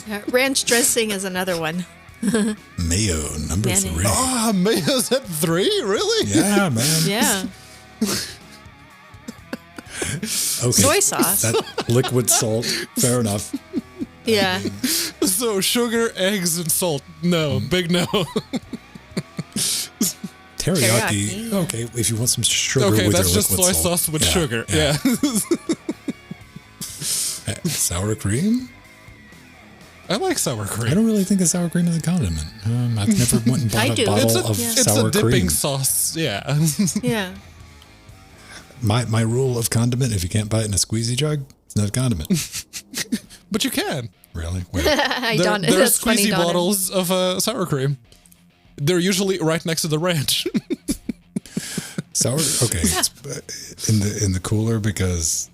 Yeah. Ranch dressing is another one. Mayo number Mayonnaise. 3. Ah, mayo's at 3? Really? Yeah, man. Yeah. Okay. Soy sauce. That liquid salt. Fair enough. Yeah. So sugar, eggs, and salt. No, big no. Teriyaki. Teriyaki. Okay, if you want some sugar Okay, with that's your just liquid soy salt. sauce with sugar. Yeah. Sour cream? I like sour I cream. don't really think of sour cream as a condiment. I've never went and bought I a do. bottle of It's sour a dipping cream. sauce. Yeah. Yeah. My rule of condiment, if you can't buy it in a squeezy jug, it's not a condiment. But you can. Really? Where? I There, don't. there are That's funny, squeezy Donna. bottles of sour cream. They're usually right next to the ranch. Sour? Okay. In the cooler because...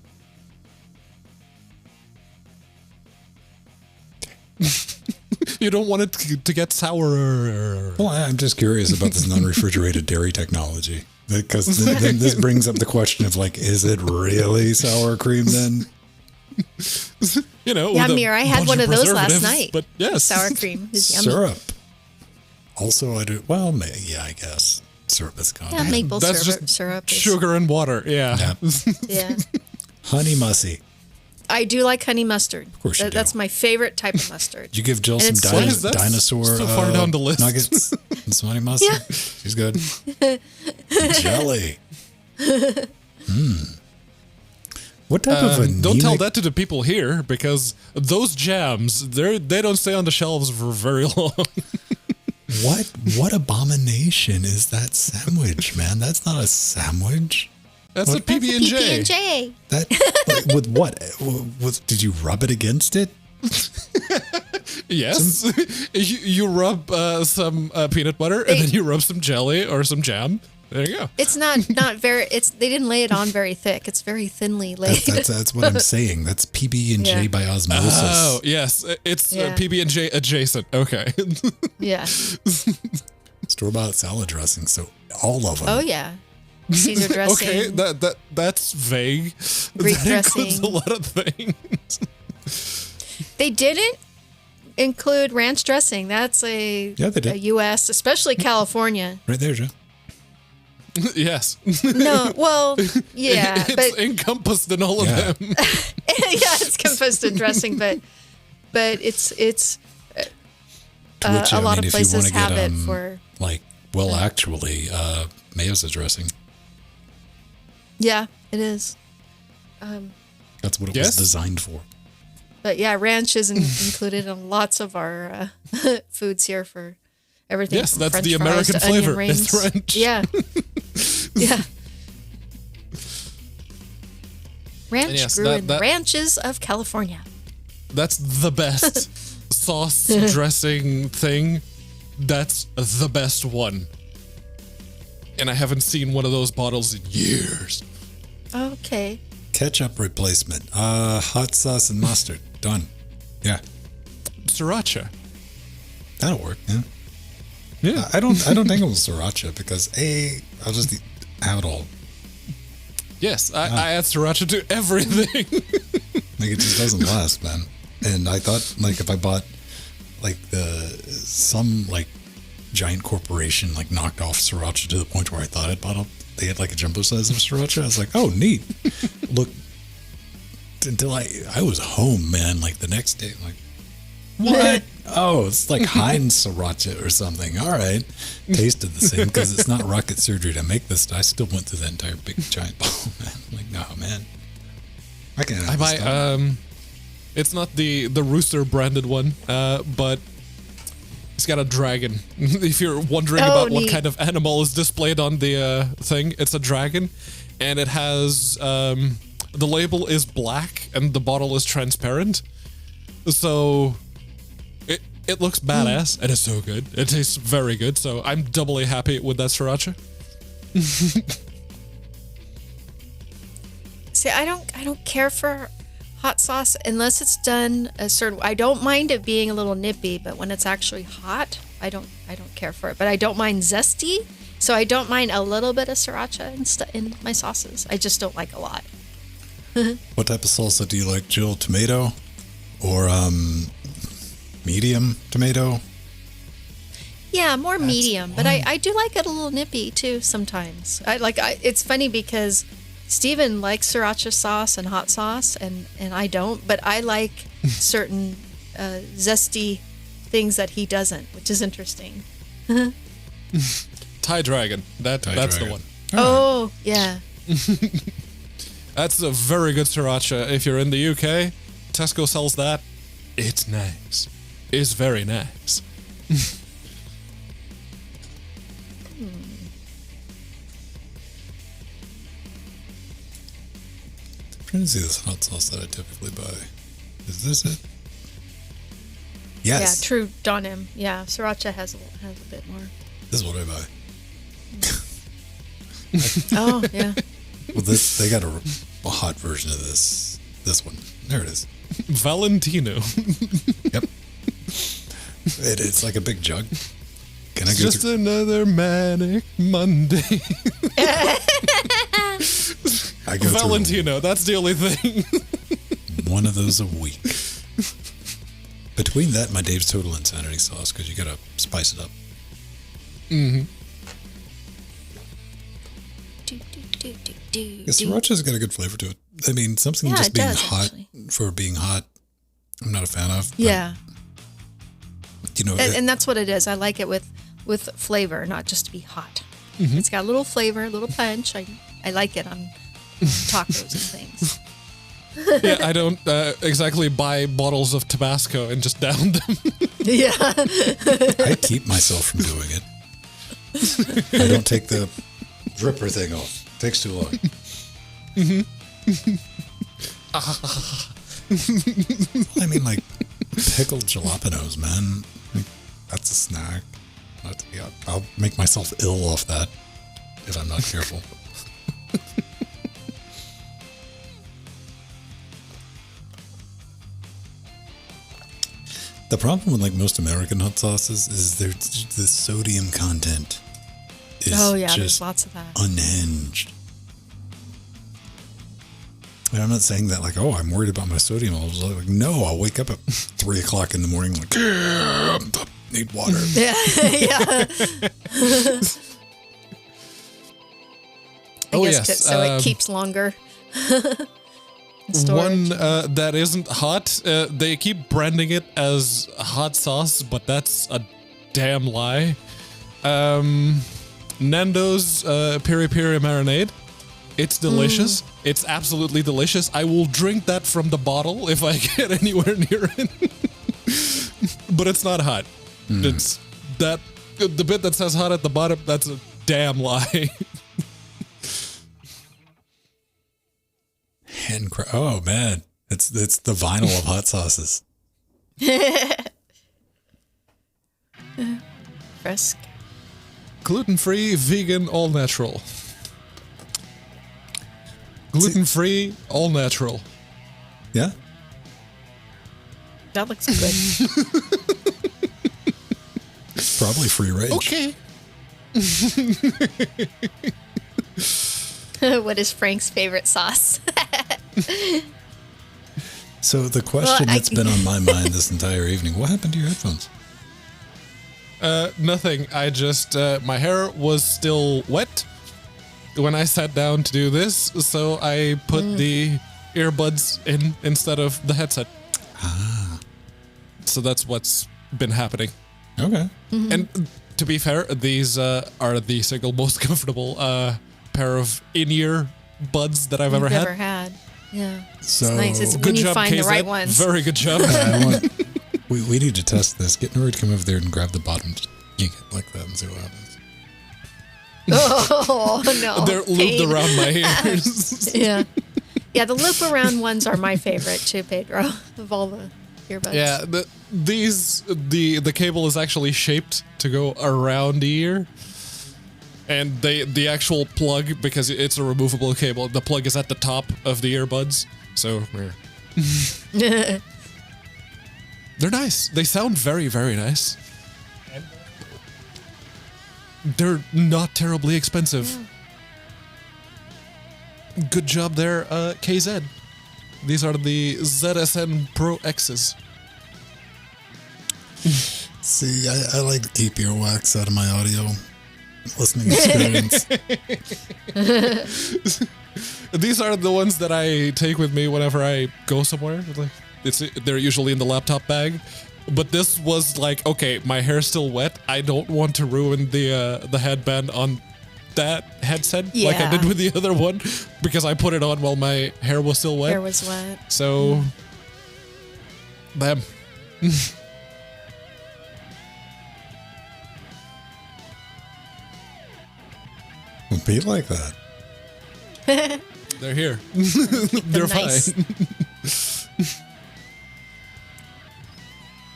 You don't want it to get sour. Well, I'm just curious about this non-refrigerated dairy technology. Because then this brings up the question of, like, is it really sour cream then? You know, Yeah, with a Mir, I had bunch one of those last preservatives, night. But yes. Sour cream is yummy. Syrup. Also, I do... Well, yeah, I guess. Syrup is a Yeah, condiment. maple That's syrup. just Syrup. Is, sugar and water. Yeah. Yeah. Yeah. Honey mussy. I do like honey mustard. Of course you do. That's my favorite type of mustard. Did you give Jill And some it's Why is that dinosaur so far down the list? nuggets and some honey mustard? Yeah. She's good. Jelly. What type of anemic... Don't tell that to the people here because those jams, they don't stay on the shelves for very long. What abomination is that sandwich, man? That's not a sandwich. That's a What? PB&J. PB&J. That with what? Did you rub it against it? Yes. you rub some peanut butter and then you rub some jelly or some jam. There you go. It's not very. They didn't lay it on very thick. It's very thinly laid. That's what I'm saying. That's PB&J Yeah. by osmosis. Oh, yes. It's Yeah. PB&J adjacent. Okay. Yeah. Store-bought salad dressing, so all of them. Oh yeah. Caesar dressing. Okay, that's vague. Greek That includes dressing. a lot of things. They didn't include ranch dressing. That's Yeah, they did. a U.S., especially California. Right there, Joe. Yes. No, well, yeah, It's but encompassed in all Yeah. of them. yeah, it's composted dressing, but it's To which, a lot of if you places wanna have get, it for. like, well, actually, mayo's a dressing. Yeah, it is. That's what it Yes? was designed for. But yeah, ranch is included in lots of our foods here for everything. Yes, from that's French the fries American to onion flavor. It's rings. French. Yeah. Yeah. Ranch yes, grew in the ranches of California. That's the best sauce dressing thing. That's the best one. And I haven't seen one of those bottles in years. Okay. Ketchup replacement. Hot sauce and mustard. Done. Yeah. Sriracha. That'll work, yeah. Yeah. I don't think it was sriracha because I'll just have it all. Yes, I add sriracha to everything. Like, it just doesn't last, man. And I thought, like, if I bought like some like giant corporation like knocked off sriracha to the point where I thought they had like a jumbo size of sriracha, I was like, oh, neat. Look, until I was home, man. Like the next day, I'm like, what? Oh, it's like Heinz sriracha or something. All right, tasted the same because it's not rocket surgery to make this. I still went through that entire big giant bowl, man. I'm like, no, man. I can't. I buy it's not the Rooster branded one, but it's got a dragon. If you're wondering about what kind of animal is displayed on the thing, it's a dragon, and it has the label is black and the bottle is transparent, so it looks badass and it's so good. It tastes very good, so I'm doubly happy with that sriracha. See, I don't care for hot sauce unless it's done a certain. I don't mind it being a little nippy, but when it's actually hot, I don't care for it. But I don't mind zesty, so I don't mind a little bit of sriracha in my sauces. I just don't like a lot. What type of salsa do you like, Jill? Tomato or medium tomato? Yeah, more medium, but I do like it a little nippy too sometimes. It's funny because Steven likes sriracha sauce and hot sauce, and I don't, but I like certain zesty things that he doesn't, which is interesting. Thai Dragon. That's Dragon. the one. Oh, yeah. That's a very good sriracha. If you're in the UK, Tesco sells that. It's nice. It's very nice. I'm trying to see this hot sauce that I typically buy. Is this it? Yes. Yeah, true Donim. Yeah, sriracha has a bit more. This is what I buy. Oh, yeah. Well, they got a hot version of this one. There it is. Valentino. Yep. It's like a big jug. Can I It's just another manic Monday. I go Valentino, that's the only thing. through one of those a week. Between that and my Dave's Total Insanity sauce, because you gotta spice it up. Mm-hmm. Yeah, sriracha's got a good flavor to it. I mean, something just being hot actually. for being hot, I'm not a fan of. Yeah. You know, And that's what it is. I like it with flavor, not just to be hot. Mm-hmm. It's got a little flavor, a little punch. I like it on tacos and things. Yeah, I don't exactly buy bottles of Tabasco and just down them. Yeah. I keep myself from doing it. I don't take the dripper thing off. It takes too long. I mean, like pickled jalapenos, man. That's a snack. I'll make myself ill off that if I'm not careful. The problem with like most American hot sauces is the sodium content is there's just lots of that. unhinged. And I'm not saying that like, oh, I'm worried about my sodium levels. Like, no, I'll wake up at 3 o'clock in the morning like, yeah, need water. Yeah. Yeah. I guess so it keeps longer. One that isn't hot, they keep branding it as hot sauce, but that's a damn lie. Nando's peri peri marinade. It's delicious. It's absolutely delicious. I will drink that from the bottle if I get anywhere near it. But it's not hot. It's that The bit that says hot at the bottom, that's a damn lie. Oh man, it's the vinyl of hot sauces. Frisk. Gluten-free, vegan, all natural. Gluten-free, all natural. Yeah. That looks good. Probably free range. Okay. What is Frank's favorite sauce? So the question that's been on my mind this entire evening, what happened to your headphones? Nothing. I just, my hair was still wet when I sat down to do this, so I put the earbuds in instead of the headset. Ah. So that's what's been happening. Okay. And to be fair, these are the single most comfortable pair of in-ear buds that I've ever had. Yeah. So It's nice. It's Good when you job, find the KZ. right ones. Very good job. We need to test this. Get Nora to come over there and grab the bottom, just yank it like that and see what happens. Oh, no. They're looped Pain. around my ears. Yeah. Yeah, the loop around ones are my favorite too, Pedro, of all the earbuds. Yeah, the cable is actually shaped to go around the ear. And the actual plug, because it's a removable cable, the plug is at the top of the earbuds. So they're nice. They sound very, very nice. They're not terribly expensive. Good job there, KZ. These are the ZSN Pro X's. See, I like to keep earwax out of my audio listening experience. These are the ones that I take with me whenever I go somewhere. Like, they're usually in the laptop bag. But this was like, okay, my hair's still wet. I don't want to ruin the headband on that headset like I did with the other one, because I put it on while my hair was still wet. Hair was wet. So, bam. Be like that. They're here. They're nice. fine.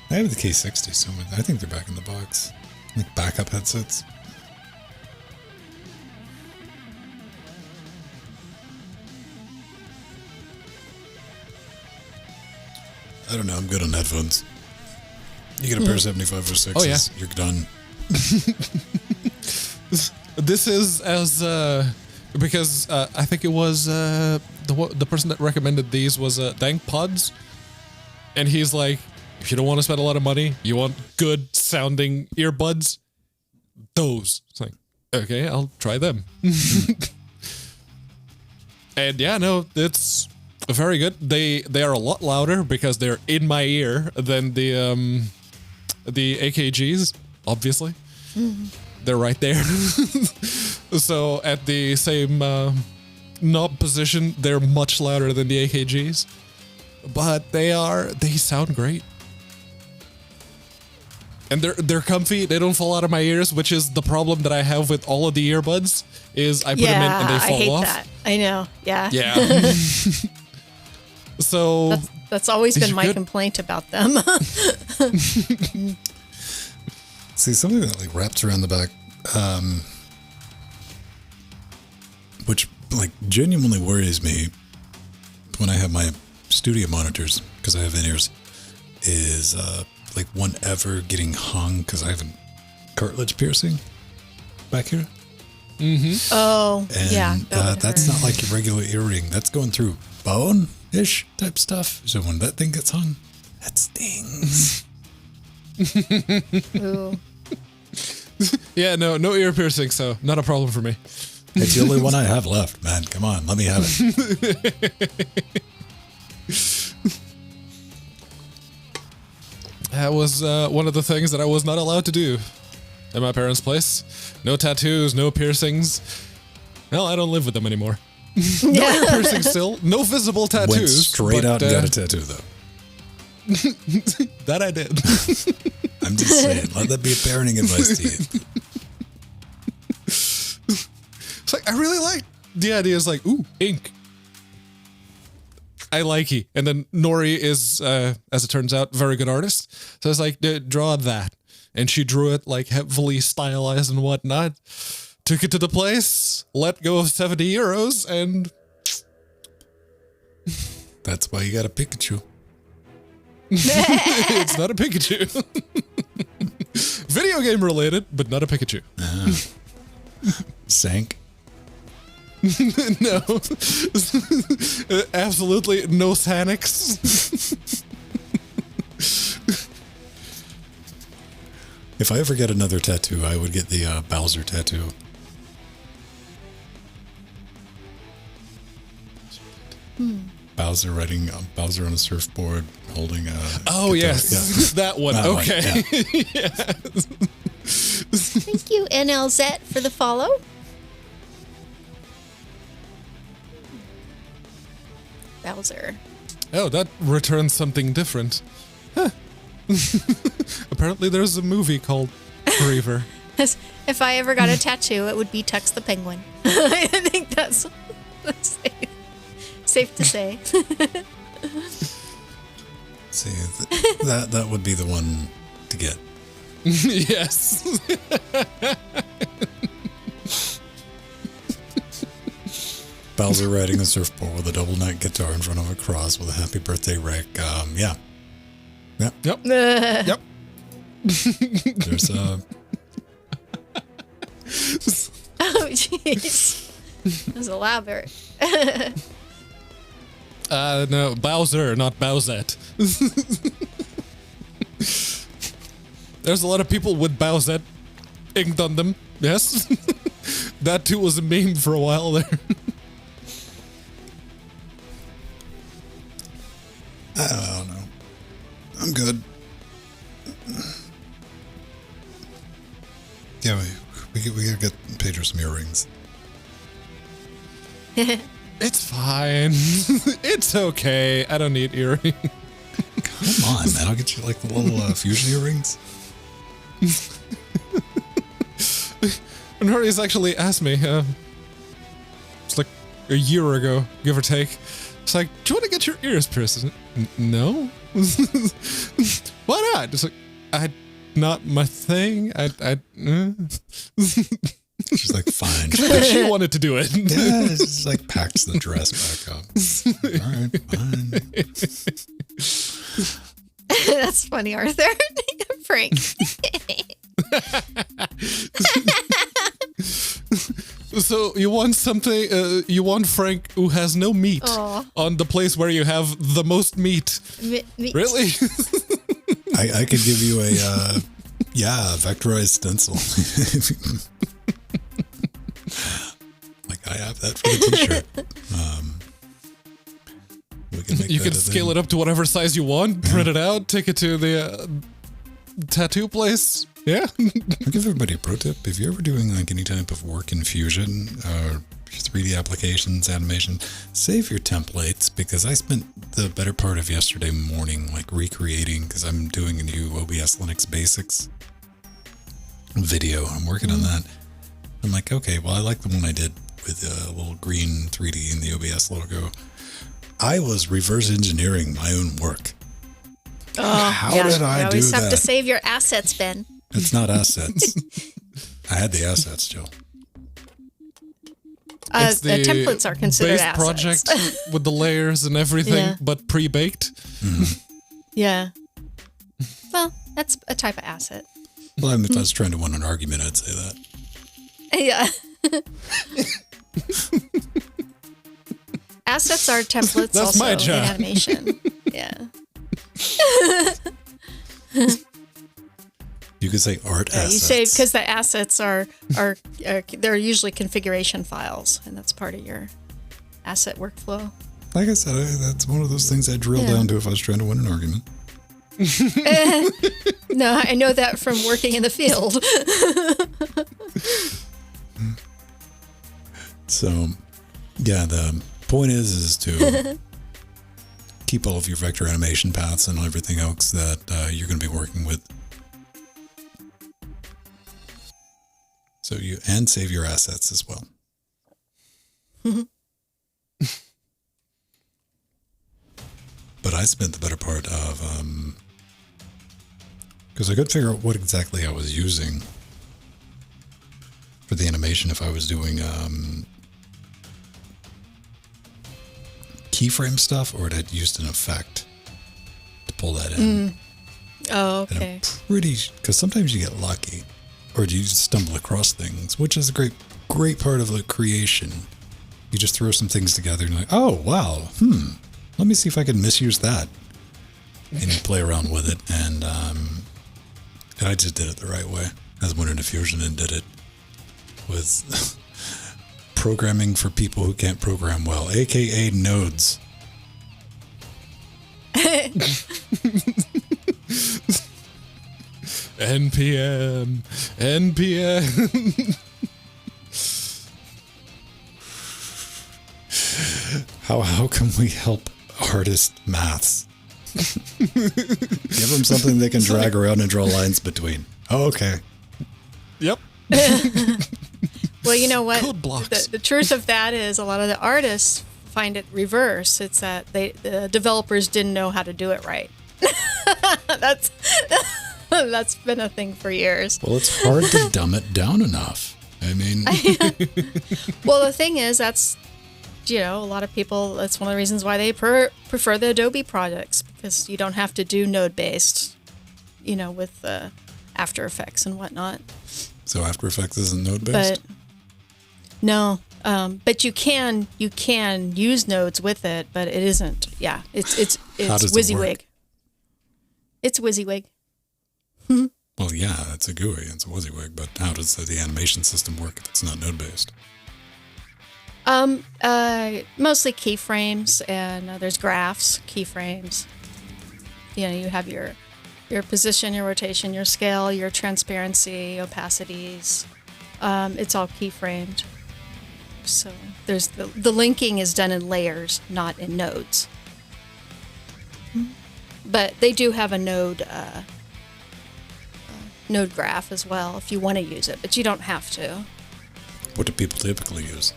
I have the K60, so I think they're back in the box. Like backup headsets. I don't know, I'm good on headphones. You get a pair of 75 or 6s, Oh, yeah. you're done. This is as because I think it was the person that recommended these was Dank Pods, and he's like, if you don't want to spend a lot of money, you want good sounding earbuds, those. It's like, okay, I'll try them. And yeah, no, it's very good. They are a lot louder because they're in my ear than the AKGs, obviously. They're right there. So at the same knob position, they're much louder than the AKGs. But they sound great. And they're comfy, they don't fall out of my ears, which is the problem that I have with all of the earbuds, is I put them in and they fall I hate off. that. I know. Yeah. Yeah. So That's always These been are my good. complaint about them. See, something that like wraps around the back, which like genuinely worries me when I have my studio monitors, because I have in-ears, is like one ever getting hung because I have a cartilage piercing back here. Oh, And yeah. That would that's hurt. not like your regular earring. That's going through bone-ish type stuff. So when that thing gets hung, that stings. Ooh. yeah, no ear piercing, so not a problem for me. It's the only one I have left, man. Come on, let me have it. That was one of the things that I was not allowed to do at my parents' place. No tattoos, no piercings. Well, I don't live with them anymore. No ear piercings still. No visible tattoos. Went straight but, out and got a tattoo, though. That I did. I'm just saying, let that be a parenting advice to you. It's like, I really like the idea. Is like, ooh, ink. I like he. And then Nori is, as it turns out, very good artist. So it's like, draw that. And she drew it like heavily stylized and whatnot. Took it to the place, let go of 70 euros, and... That's why you got a Pikachu. It's not a Pikachu. Video game related, but not a Pikachu. Sank. No. Absolutely no Sanix. If I ever get another tattoo, I would get the Bowser tattoo. Bowser riding Bowser on a surfboard, holding a. Oh guitar. yes, Yeah. that one. That one, Okay. yeah. Thank you, NLZ, for the follow. Bowser. Oh, that returns something different. Huh. Apparently, there's a movie called Griever. If I ever got a tattoo, it would be Tux the Penguin. I think that's safe to say. See, that would be the one to get. Yes. Bowser riding a surfboard with a double neck guitar in front of a cross with a happy birthday Rick. Yeah. Yep. Yep. There's Oh, jeez. That was elaborate. No, Bowser, not Bowsette. There's a lot of people with Bowsette inked on them. Yes. That too was a meme for a while there. I don't know. I'm good. Yeah, we gotta get Pedro some earrings. It's fine. It's okay. I don't need earrings. Come on, man. I'll get you like the little fusion earrings. And Hurry's actually asked me, it's like a year ago, give or take. It's like, do you want to get your ears pierced? No. Why not? It's like, not my thing. She's like, fine. She wanted to do it. Yeah, it's just like packs the dress back up. All right, fine. That's funny, Arthur. Frank. So you want something, you want Frank who has no meat on the place where you have the most meat. Really? I could give you a, vectorized stencil. Like I have that for the t-shirt. We can make You that can scale it up to whatever size you want, print it out, take it to the tattoo place. Yeah. I'll give everybody a pro tip. If you're ever doing like any type of work in Fusion or 3D applications, animation, save your templates, because I spent the better part of yesterday morning like recreating, because I'm doing a new OBS Linux Basics video. I'm working on that. I'm like, okay, well, I like the one I did with a little green 3D in the OBS logo. I was reverse engineering my own work. How did I do that? You always have to save your assets, Ben. It's not assets. I had the assets, Jill. It's The templates are considered base assets. project with the layers and everything, but pre-baked. Mm-hmm. Yeah. Well, that's a type of asset. Well, I mean, if I was trying to win an argument, I'd say that. Yeah. Assets are templates. That's also my job. in animation. Yeah. You could say art You assets. say because the assets are they're usually configuration files, and that's part of your asset workflow. Like I said, that's one of those things I drill down to if I was trying to win an argument. No, I know that from working in the field. So, yeah, the point is to keep all of your vector animation paths and everything else that you're going to be working with So you and save your assets as well. But I spent the better part of because I couldn't figure out what exactly I was using for the animation. If I was doing keyframe stuff, or had used an effect to pull that in. Oh, okay. And I'm pretty, because sometimes you get lucky, or you just stumble across things, which is a great part of the creation. You just throw some things together and you're like, oh wow, let me see if I can misuse that, and you play around with it, and I just did it the right way. I went into Fusion and did it with programming for people who can't program well, aka nodes. NPM. How can we help artist maths? Give them something they can drag around and draw lines between. Oh, okay. Yep. Well, you know what? Code blocks. The truth of that is a lot of the artists find it reverse. It's that the developers didn't know how to do it right. That's been a thing for years. Well, it's hard to dumb it down enough. I mean, well, the thing is, that's, a lot of people, that's one of the reasons why they prefer the Adobe projects, because you don't have to do node-based, with After Effects and whatnot. So After Effects isn't node-based? But no, but you can use nodes with it, but it isn't. Yeah, it's How does it WYSIWYG. work? It's WYSIWYG. Well, yeah, it's a GUI, it's a WYSIWYG, but how does the animation system work if it's not node-based? Mostly keyframes, and there's graphs, keyframes. You have your position, your rotation, your scale, your transparency, opacities. It's all keyframed. So there's the linking is done in layers, not in nodes. But they do have a node graph as well if you want to use it, but you don't have to. What do people typically use?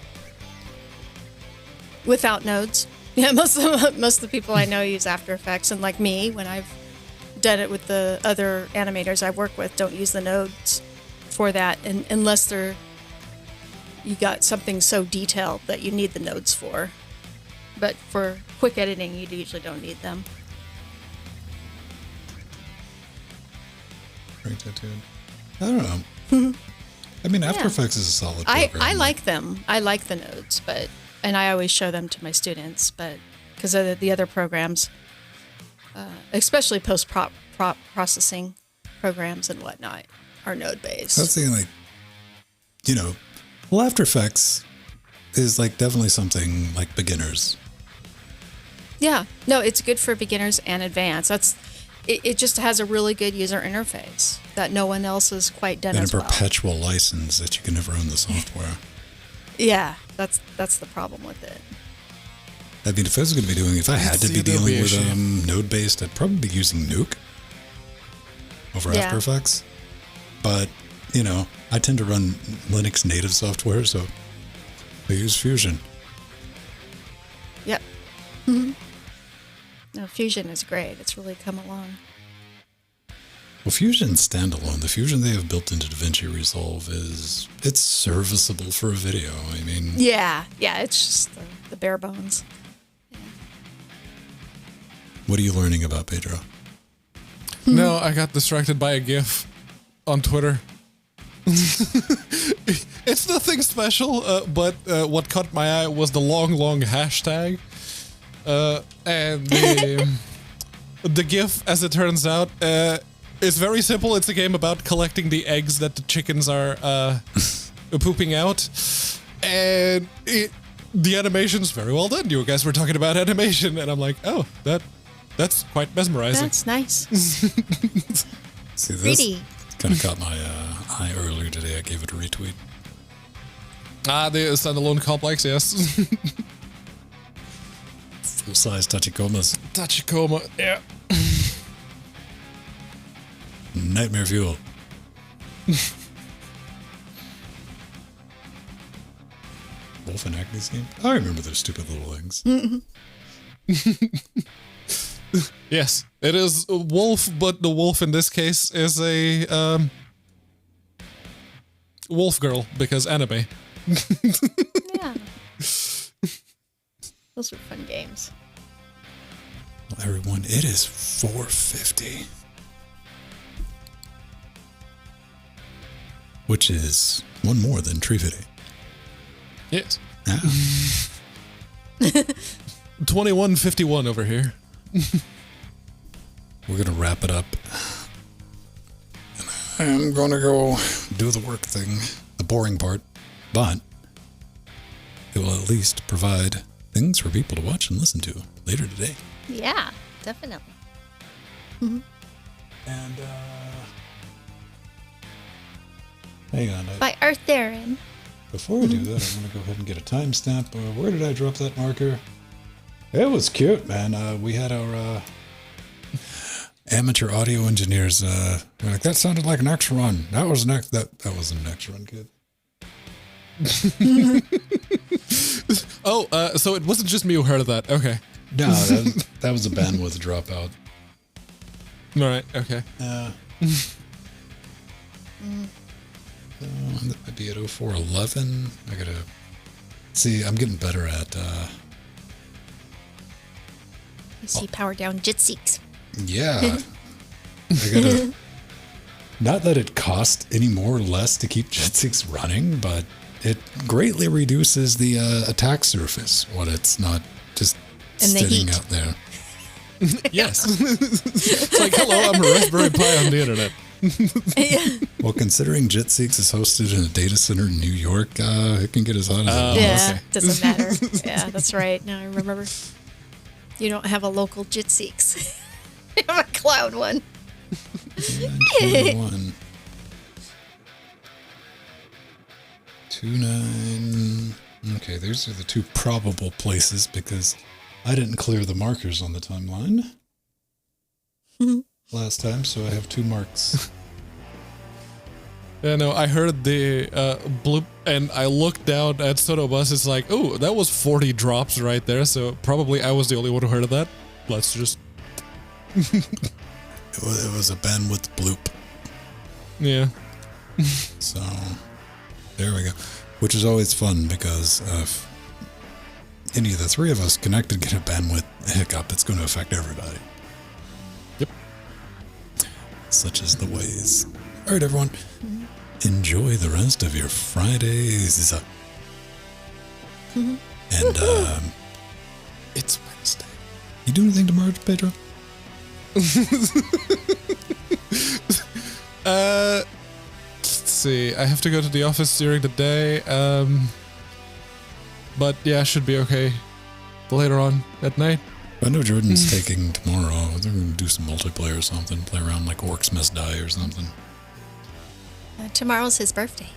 Without nodes. Yeah, most of the people I know use After Effects, and like me, when I've done it with the other animators I work with, don't use the nodes for that, and unless you got something so detailed that you need the nodes for. But for quick editing, you usually don't need them. Right, I don't know. I mean, After Effects is a solid program. I like them. I like the nodes, and I always show them to my students, but because of the other programs, especially post-processing programs and whatnot, are node-based. That's the thing, well, After Effects is definitely something like beginners. Yeah, no, it's good for beginners and advanced. It just has a really good user interface that no one else has quite done as well. And a perpetual license that you can never own the software. Yeah, that's the problem with it. I mean, if I had to be dealing with node-based, I'd probably be using Nuke over After Effects. But, I tend to run Linux native software, so I use Fusion. Yep. Mm-hmm. No, Fusion is great. It's really come along. Well, Fusion's standalone. The Fusion they have built into DaVinci Resolve it's serviceable for a video. I mean... Yeah, it's just the bare bones. Yeah. What are you learning about, Pedro? No, I got distracted by a GIF on Twitter. It's nothing special, but what caught my eye was the long hashtag. And the GIF, as it turns out, is very simple. It's a game about collecting the eggs that the chickens are pooping out. And the animation's very well done. You guys were talking about animation, and I'm like, oh, that's quite mesmerizing. That's nice. See, this Pretty. kind of caught my eye earlier today. I gave it a retweet. The standalone complex, yes. Full-size Tachikomas. Tachikoma, yeah. Nightmare fuel. Wolf and Acme's game? I remember those stupid little things. Yes, it is a wolf, but the wolf in this case is a wolf girl because anime. Yeah. Those were fun games. Well, everyone, it is 4:50. Which is one more than Tree Fitty. Yes. Yeah. 21:51 over here. We're going to wrap it up. And I'm going to go do the work thing, the boring part. But it will at least provide things for people to watch and listen to later today. Yeah, definitely. And, hang on. By Earth Darren. Before we do that, I'm going to go ahead and get a timestamp. Where did I drop that marker? It was cute, man. We had our amateur audio engineers. They're like, that sounded like an X run. That was an X. That wasn't an X run, kid. So it wasn't just me who heard of that. Okay. No, that was a bandwidth dropout. All right. Okay. That might be at 0411. I gotta see. I'm getting better at. You see power down Jitseeks. Yeah. I gotta. Not that it costs any more or less to keep Jitsix running, but it greatly reduces the attack surface when it's not just And the sitting heat. out there. Yes. It's like, hello, I'm a Raspberry Pi on the internet. Well, considering Jitsix is hosted in a data center in New York, it can get as hot as it wants. Yeah, okay. doesn't matter. Yeah, that's right. Now I remember. You don't have a local Jitseeks. You have a cloud one. 921. 29. Okay, these are the two probable places because I didn't clear the markers on the timeline last time, so I have 2 marks. Yeah, no, I heard the bloop, and I looked down at Sotobus. It's like, oh, that was 40 drops right there, so probably I was the only one who heard of that. Let's just... It was a bandwidth bloop. Yeah. So, there we go. Which is always fun because if any of the 3 of us connected get a bandwidth hiccup, it's going to affect everybody. Yep. Such is the ways. All right, everyone. Enjoy the rest of your Fridays. And, It's Wednesday. you do anything tomorrow, Pedro? Let's see. I have to go to the office during the day. But yeah, should be okay later on at night. I know Jordan's taking tomorrow. They're going to do some multiplayer or something. Play around like Orcs Must Die or something. Tomorrow's his birthday.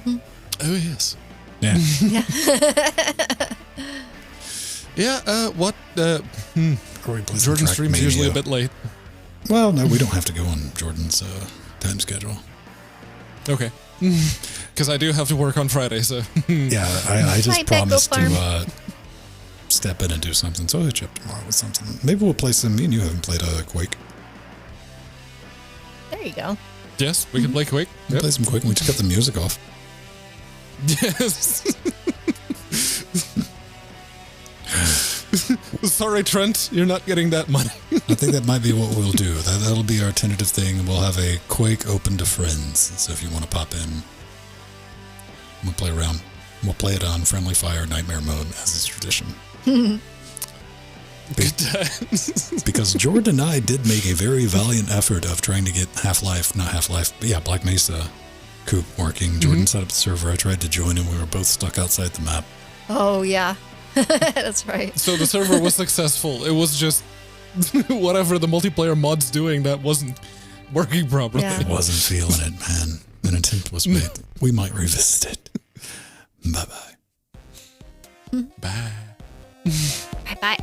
Oh, yes. Yeah. Yeah, what? Or we play some Jordan streams usually a Trackmania. bit late. Well, no, we don't have to go on Jordan's time schedule. Okay. Because I do have to work on Friday, so... Yeah, I just Hi, Becco promised Farm. to step in and do something, so I'll hit you up tomorrow with something. Maybe we'll play some. Me and you haven't played Quake. There you go. Yes, we can play Quake. We'll play some Quake and we just cut the music off. Yes. Sorry, Trent, you're not getting that money. I think that might be what we'll do. That'll be our tentative thing, and we'll have a Quake open to friends. So if you want to pop in, we'll play around. We'll play it on Friendly Fire Nightmare mode, as is tradition. Good times. Because Jordan and I did make a very valiant effort of trying to get Black Mesa Coop working. Jordan set up the server. I tried to join him. We were both stuck outside the map. Oh, yeah. That's right. So the server was successful. It was just whatever the multiplayer mod's doing that wasn't working properly. Yeah. It wasn't feeling it, man. An attempt was made. We might revisit it. Bye-bye. Bye. Bye-bye.